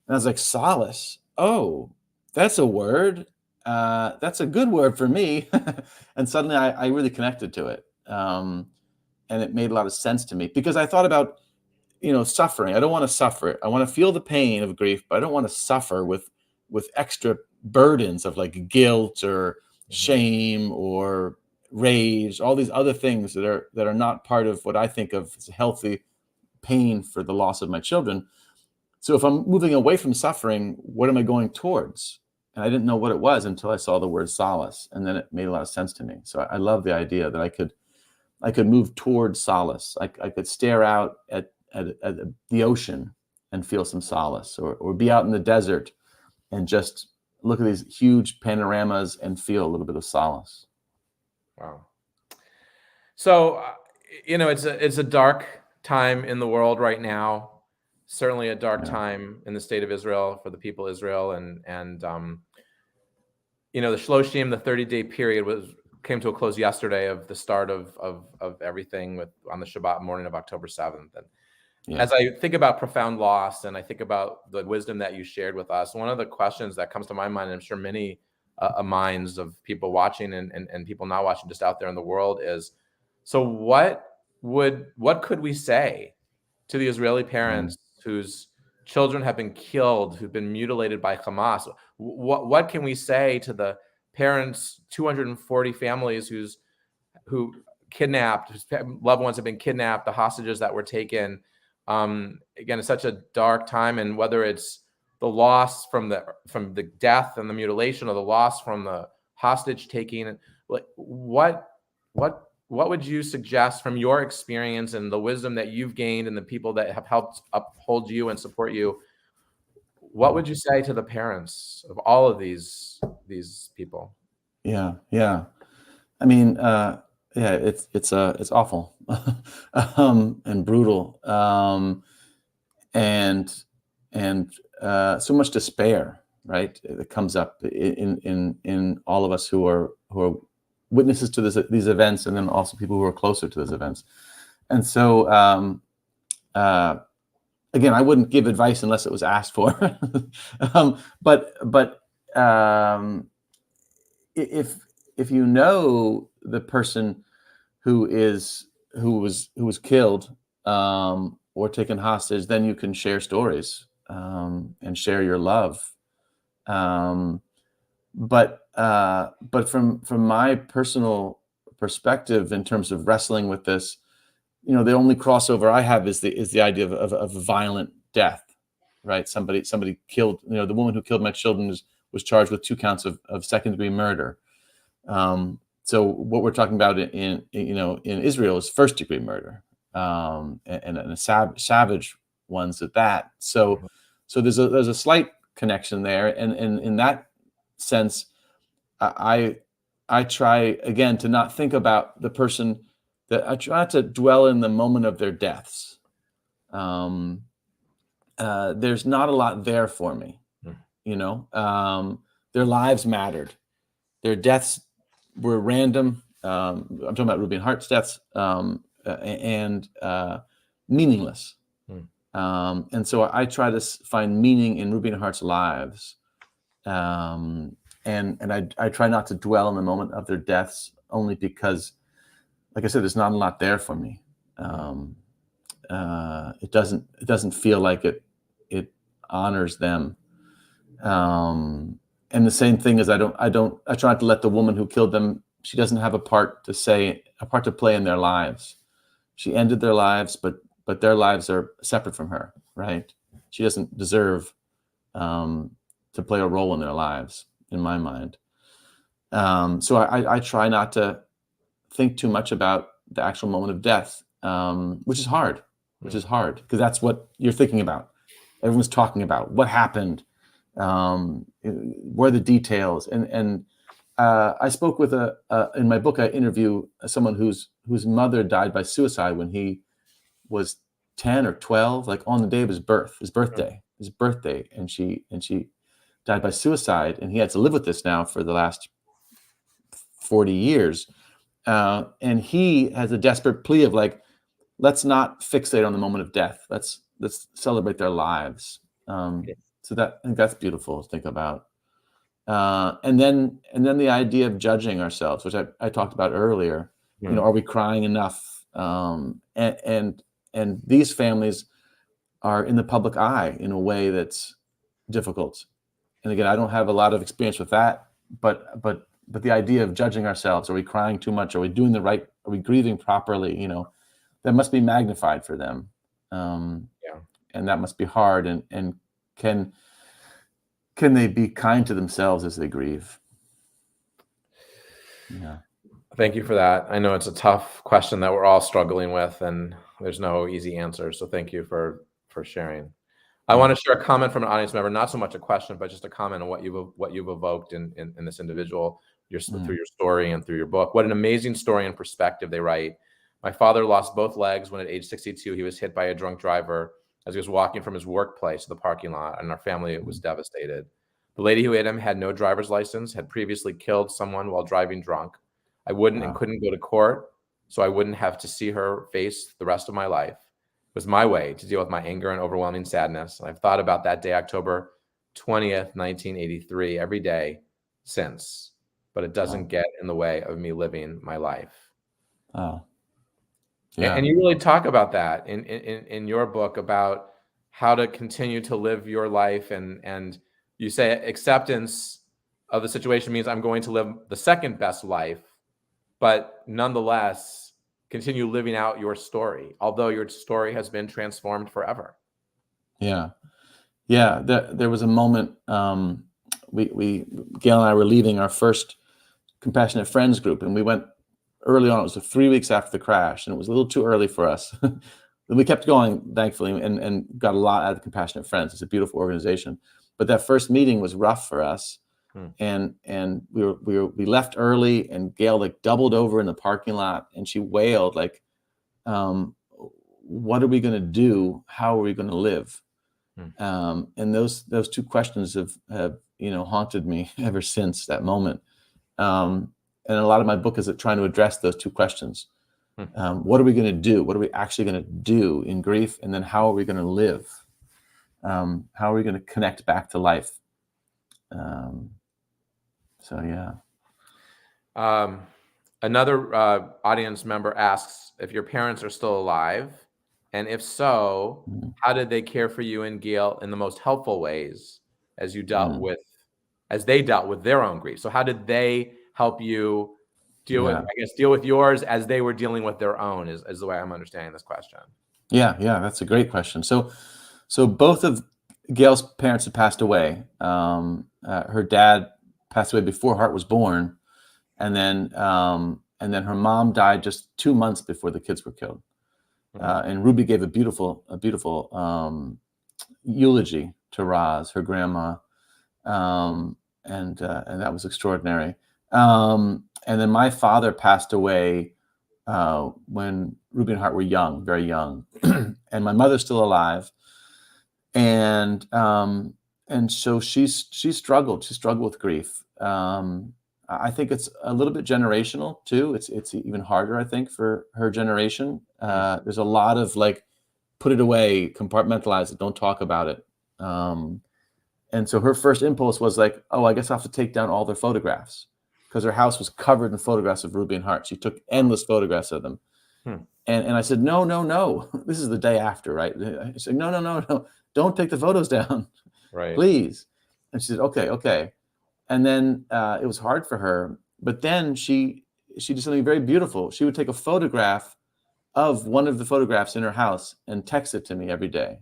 And I was like, solace? Oh, that's a word. That's a good word for me. And suddenly I really connected to it. And it made a lot of sense to me because I thought about, suffering. I don't want to suffer it. I want to feel the pain of grief, but I don't want to suffer with extra burdens of like guilt or shame or rage, all these other things that are not part of what I think of as healthy pain for the loss of my children. So if I'm moving away from suffering, what am I going towards? And I didn't know what it was until I saw the word solace, and then it made a lot of sense to me. So I love the idea that I could move towards solace. I could stare out at the ocean and feel some solace, or be out in the desert and just look at these huge panoramas and feel a little bit of solace. Wow. So, it's a dark time in the world right now. Certainly a dark time in the state of Israel for the people of Israel, and the Shloshim, the 30-day period, came to a close yesterday of the start of everything on the Shabbat morning of October 7th. And as I think about profound loss, and I think about the wisdom that you shared with us, one of the questions that comes to my mind, and I'm sure many minds of people watching and people not watching just out there in the world, is, so what could we say to the Israeli parents whose children have been killed, who've been mutilated by Hamas? What can we say to the parents, 240 families whose loved ones have been kidnapped, the hostages that were taken? Again, it's such a dark time, and whether it's the loss from the death and the mutilation, or the loss from the hostage taking, like what would you suggest from your experience and the wisdom that you've gained and the people that have helped uphold you and support you? What would you say to the parents of all of these people? Yeah. I mean, it's awful and brutal, and so much despair, right? That comes up in all of us who are witnesses to these events, and then also people who are closer to those events. And so, again, I wouldn't give advice unless it was asked for. But if you know the person who was killed or taken hostage, then you can share stories and share your love. But from my personal perspective, in terms of wrestling with this, the only crossover I have is the idea of a violent death, right? Somebody killed. The woman who killed my children was charged with 2 counts of second-degree murder. So what we're talking about in Israel is first-degree murder, and a savage ones at that. So there's a slight connection there, and in that sense, I try again to not think about the person. That I try to dwell in the moment of their deaths. There's not a lot there for me, their lives mattered. Their deaths were random. I'm talking about Ruby and Hart's deaths, and meaningless. And so I try to find meaning in Ruby and Hart's lives. And I try not to dwell in the moment of their deaths, only because, like I said, there's not a lot there for me. It doesn't feel like it honors them. And the same thing is I try not to let the woman who killed them. She doesn't have a part to play in their lives. She ended their lives, but their lives are separate from her, right? She doesn't deserve to play a role in their lives, in my mind. So I try not to think too much about the actual moment of death, which is hard because that's what you're thinking about. Everyone's talking about what happened, what are the details, and I spoke with in my book I interview someone whose mother died by suicide when he was 10 or 12, like on the day of his birthday, and she died by suicide, and he had to live with this now for the last 40 years. And he has a desperate plea of like, let's not fixate on the moment of death. Let's celebrate their lives. So I think that's beautiful to think about. And then the idea of judging ourselves, which I talked about earlier. Are we crying enough? And these families are in the public eye in a way that's difficult. And again, I don't have a lot of experience with that, but the idea of judging ourselves, are we crying too much? Are we doing are we grieving properly? That must be magnified for them. And that must be hard. And can they be kind to themselves as they grieve? Yeah. Thank you for that. I know it's a tough question that we're all struggling with, and there's no easy answer. So thank you for sharing. I want to share a comment from an audience member, not so much a question, but just a comment on what you've evoked in this individual, through your story and through your book. What an amazing story and perspective. They write, my father lost both legs when at age 62, he was hit by a drunk driver as he was walking from his workplace to the parking lot, and our family was devastated. The lady who hit him had no driver's license, had previously killed someone while driving drunk. I wouldn't and couldn't go to court, so I wouldn't have to see her face the rest of my life. It was my way to deal with my anger and overwhelming sadness. And I've thought about that day, October 20th, 1983, every day since, but it doesn't get in the way of me living my life. Oh. Yeah. And you really talk about that in your book, about how to continue to live your life. And you say acceptance of the situation means I'm going to live the second best life, but nonetheless continue living out your story, although your story has been transformed forever. Yeah. There was a moment, Gail and I were leaving our first Compassionate Friends group, and we went early on. It was 3 weeks after the crash, and it was a little too early for us. We kept going, thankfully, and got a lot out of the Compassionate Friends. It's a beautiful organization. But that first meeting was rough for us. And we left early, and Gail like doubled over in the parking lot, and she wailed like, what are we going to do? How are we going to live? And those two questions have haunted me ever since that moment. and a lot of my book is trying to address those two questions. What are we going to do? What are we actually going to do in grief? And then how are we going to live? How are we going to connect back to life? So yeah. Another audience member asks if your parents are still alive, and if so, how did they care for you and Gail in the most helpful ways as you dealt with, as they dealt with their own grief? So how did they help you deal with yours as they were dealing with their own? Is the way I'm understanding this question. Yeah, that's a great question. So both of Gail's parents had passed away. Her dad passed away before Hart was born, and then her mom died just 2 months before the kids were killed. And Ruby gave a beautiful eulogy to Roz, her grandma, and that was extraordinary. And then my father passed away when Ruby and Hart were young, very young, and my mother's still alive. And so she struggled. She struggled with grief. I think it's a little bit generational too. It's even harder, I think, for her generation. There's a lot of like, put it away, compartmentalize it, don't talk about it. And so her first impulse was like, oh, I guess I have to take down all their photographs, because her house was covered in photographs of Ruby and Hart. She took endless photographs of them. And I said, no. This is the day after, right? I said, no. Don't take the photos down, right? Please. And she said, okay. And then it was hard for her. But then she did something very beautiful. She would take a photograph of one of the photographs in her house and text it to me every day.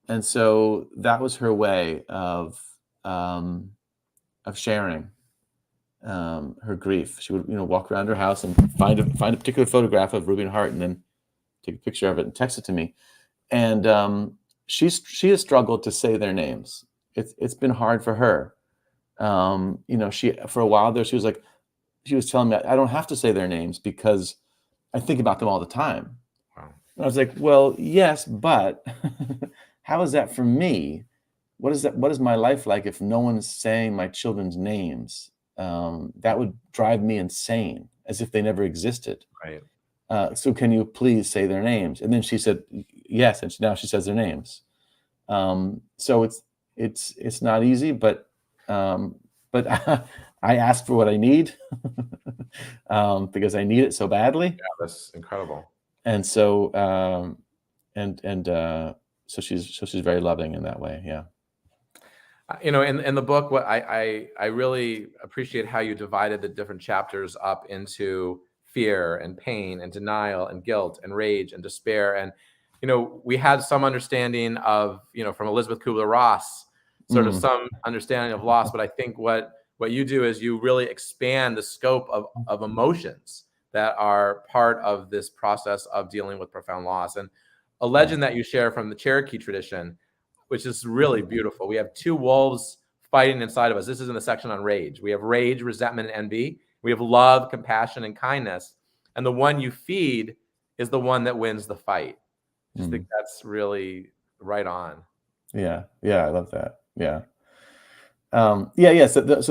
And so that was her way of sharing her grief. She would, walk around her house and find a particular photograph of Ruby and Hart, and then take a picture of it and text it to me. And she has struggled to say their names. It's been hard for her. She, for a while there, she was telling me, I don't have to say their names because I think about them all the time. Wow. And I was like, well, yes, but how is that for me? What is my life like if no one's saying my children's names? That would drive me insane, as if they never existed. Right. So can you please say their names? And then she said yes, and now she says their names. So it's not easy, but I ask for what I need because I need it so badly. Yeah, that's incredible. And so so she's very loving in that way. Yeah. In the book, what I really appreciate how you divided the different chapters up into fear and pain and denial and guilt and rage and despair. And, we had some understanding of, from Elizabeth Kubler-Ross, sort of some understanding of loss. But I think what you do is you really expand the scope of emotions that are part of this process of dealing with profound loss. And a legend that you share from the Cherokee tradition, which is really beautiful. We have two wolves fighting inside of us. This is in the section on rage. We have rage, resentment, and envy. We have love, compassion, and kindness. And the one you feed is the one that wins the fight. I just think that's really right on. Yeah, I love that. Yeah. So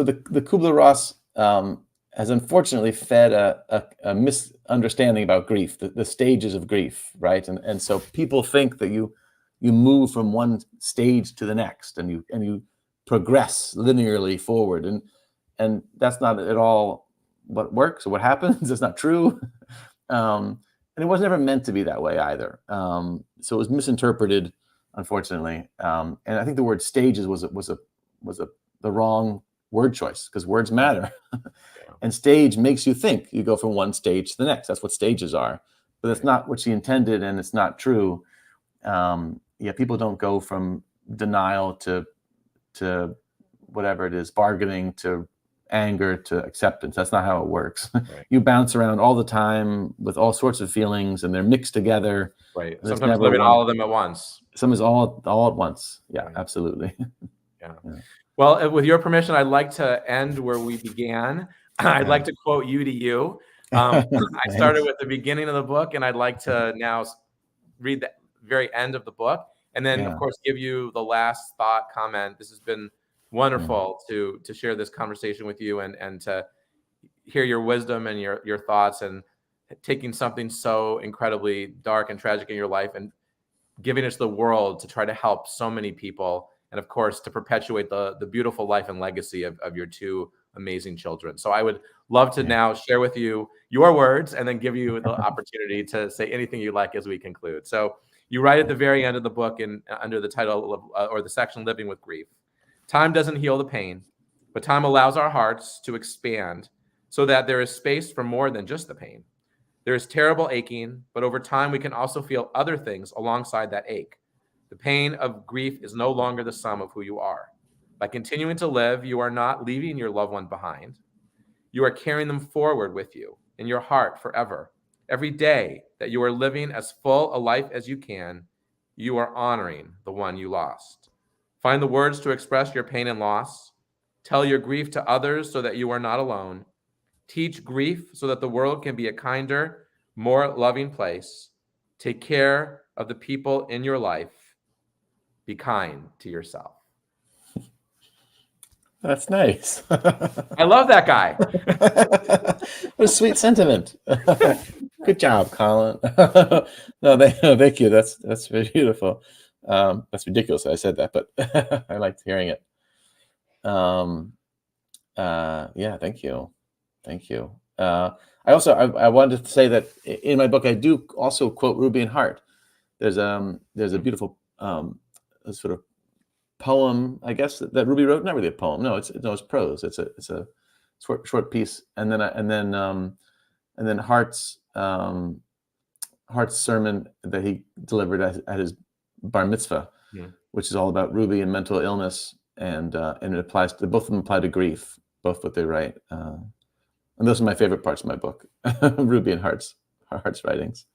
the Kubler-Ross has unfortunately fed a misunderstanding about grief, the stages of grief, right? And so people think that you move from one stage to the next, and you progress linearly forward, and that's not at all what works or what happens. It's not true, and it was never meant to be that way either. So it was misinterpreted, unfortunately. And I think the word stages was the wrong word choice, because words matter. And stage makes you think. You go from one stage to the next. That's what stages are. But that's not what she intended, and it's not true. People don't go from denial to whatever it is, bargaining, to anger, to acceptance. That's not how it works. Right. You bounce around all the time with all sorts of feelings, and they're mixed together. Right. Sometimes living all of them at once. Some is all at once. Yeah, right. Absolutely. Yeah. Well, with your permission, I'd like to end where we began. I'd like to quote you to you. I started with the beginning of the book, and I'd like to now read the very end of the book, and then of course give you the last thought, comment. This has been wonderful to share this conversation with you, and to hear your wisdom and your thoughts, and taking something so incredibly dark and tragic in your life and giving it to the world to try to help so many people, and of course to perpetuate the beautiful life and legacy of your two amazing children. So I would love to now share with you your words and then give you the opportunity to say anything you like as we conclude. So you write at the very end of the book, and under the title of, or the section, Living with Grief: time doesn't heal the pain, but time allows our hearts to expand so that there is space for more than just the pain. There is terrible aching, but over time we can also feel other things alongside that ache. The pain of grief is no longer the sum of who you are. By continuing to live, you are not leaving your loved one behind. You are carrying them forward with you in your heart forever. Every day that you are living as full a life as you can, you are honoring the one you lost. Find the words to express your pain and loss. Tell your grief to others so that you are not alone. Teach grief so that the world can be a kinder, more loving place. Take care of the people in your life. Be kind to yourself. That's nice. I love that guy. What a sweet sentiment. Good job, Colin. No, thank you. That's very beautiful. That's ridiculous that I said that, but I liked hearing it. Yeah, thank you. Thank you. I wanted to say that in my book I do also quote Ruby and Hart. There's a beautiful sort of poem, I guess, that Ruby wrote. Not really a poem. No, it's prose. It's a short piece, and then Hart's sermon that he delivered at his bar mitzvah, which is all about Ruby and mental illness, and it applies to both of them. Apply to grief, both what they write, and those are my favorite parts of my book, Ruby and Hart's writings.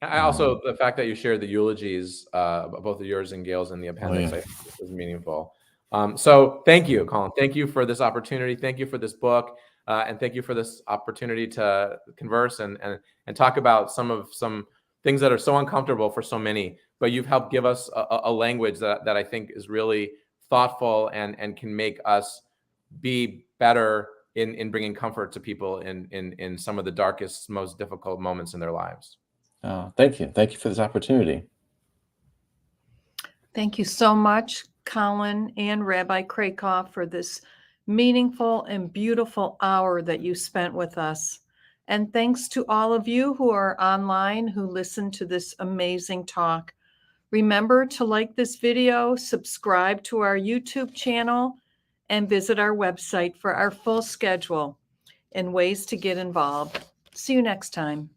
I also, the fact that you shared the eulogies, both of yours and Gail's in the appendix, I think was meaningful. So thank you, Colin. Thank you for this opportunity. Thank you for this book. And thank you for this opportunity to converse and talk about some things that are so uncomfortable for so many, but you've helped give us a language that I think is really thoughtful and can make us be better in bringing comfort to people in some of the darkest, most difficult moments in their lives. Oh, thank you. Thank you for this opportunity. Thank you so much, Colin and Rabbi Krakoff, for this meaningful and beautiful hour that you spent with us. And thanks to all of you who are online who listened to this amazing talk. Remember to like this video, subscribe to our YouTube channel, and visit our website for our full schedule and ways to get involved. See you next time.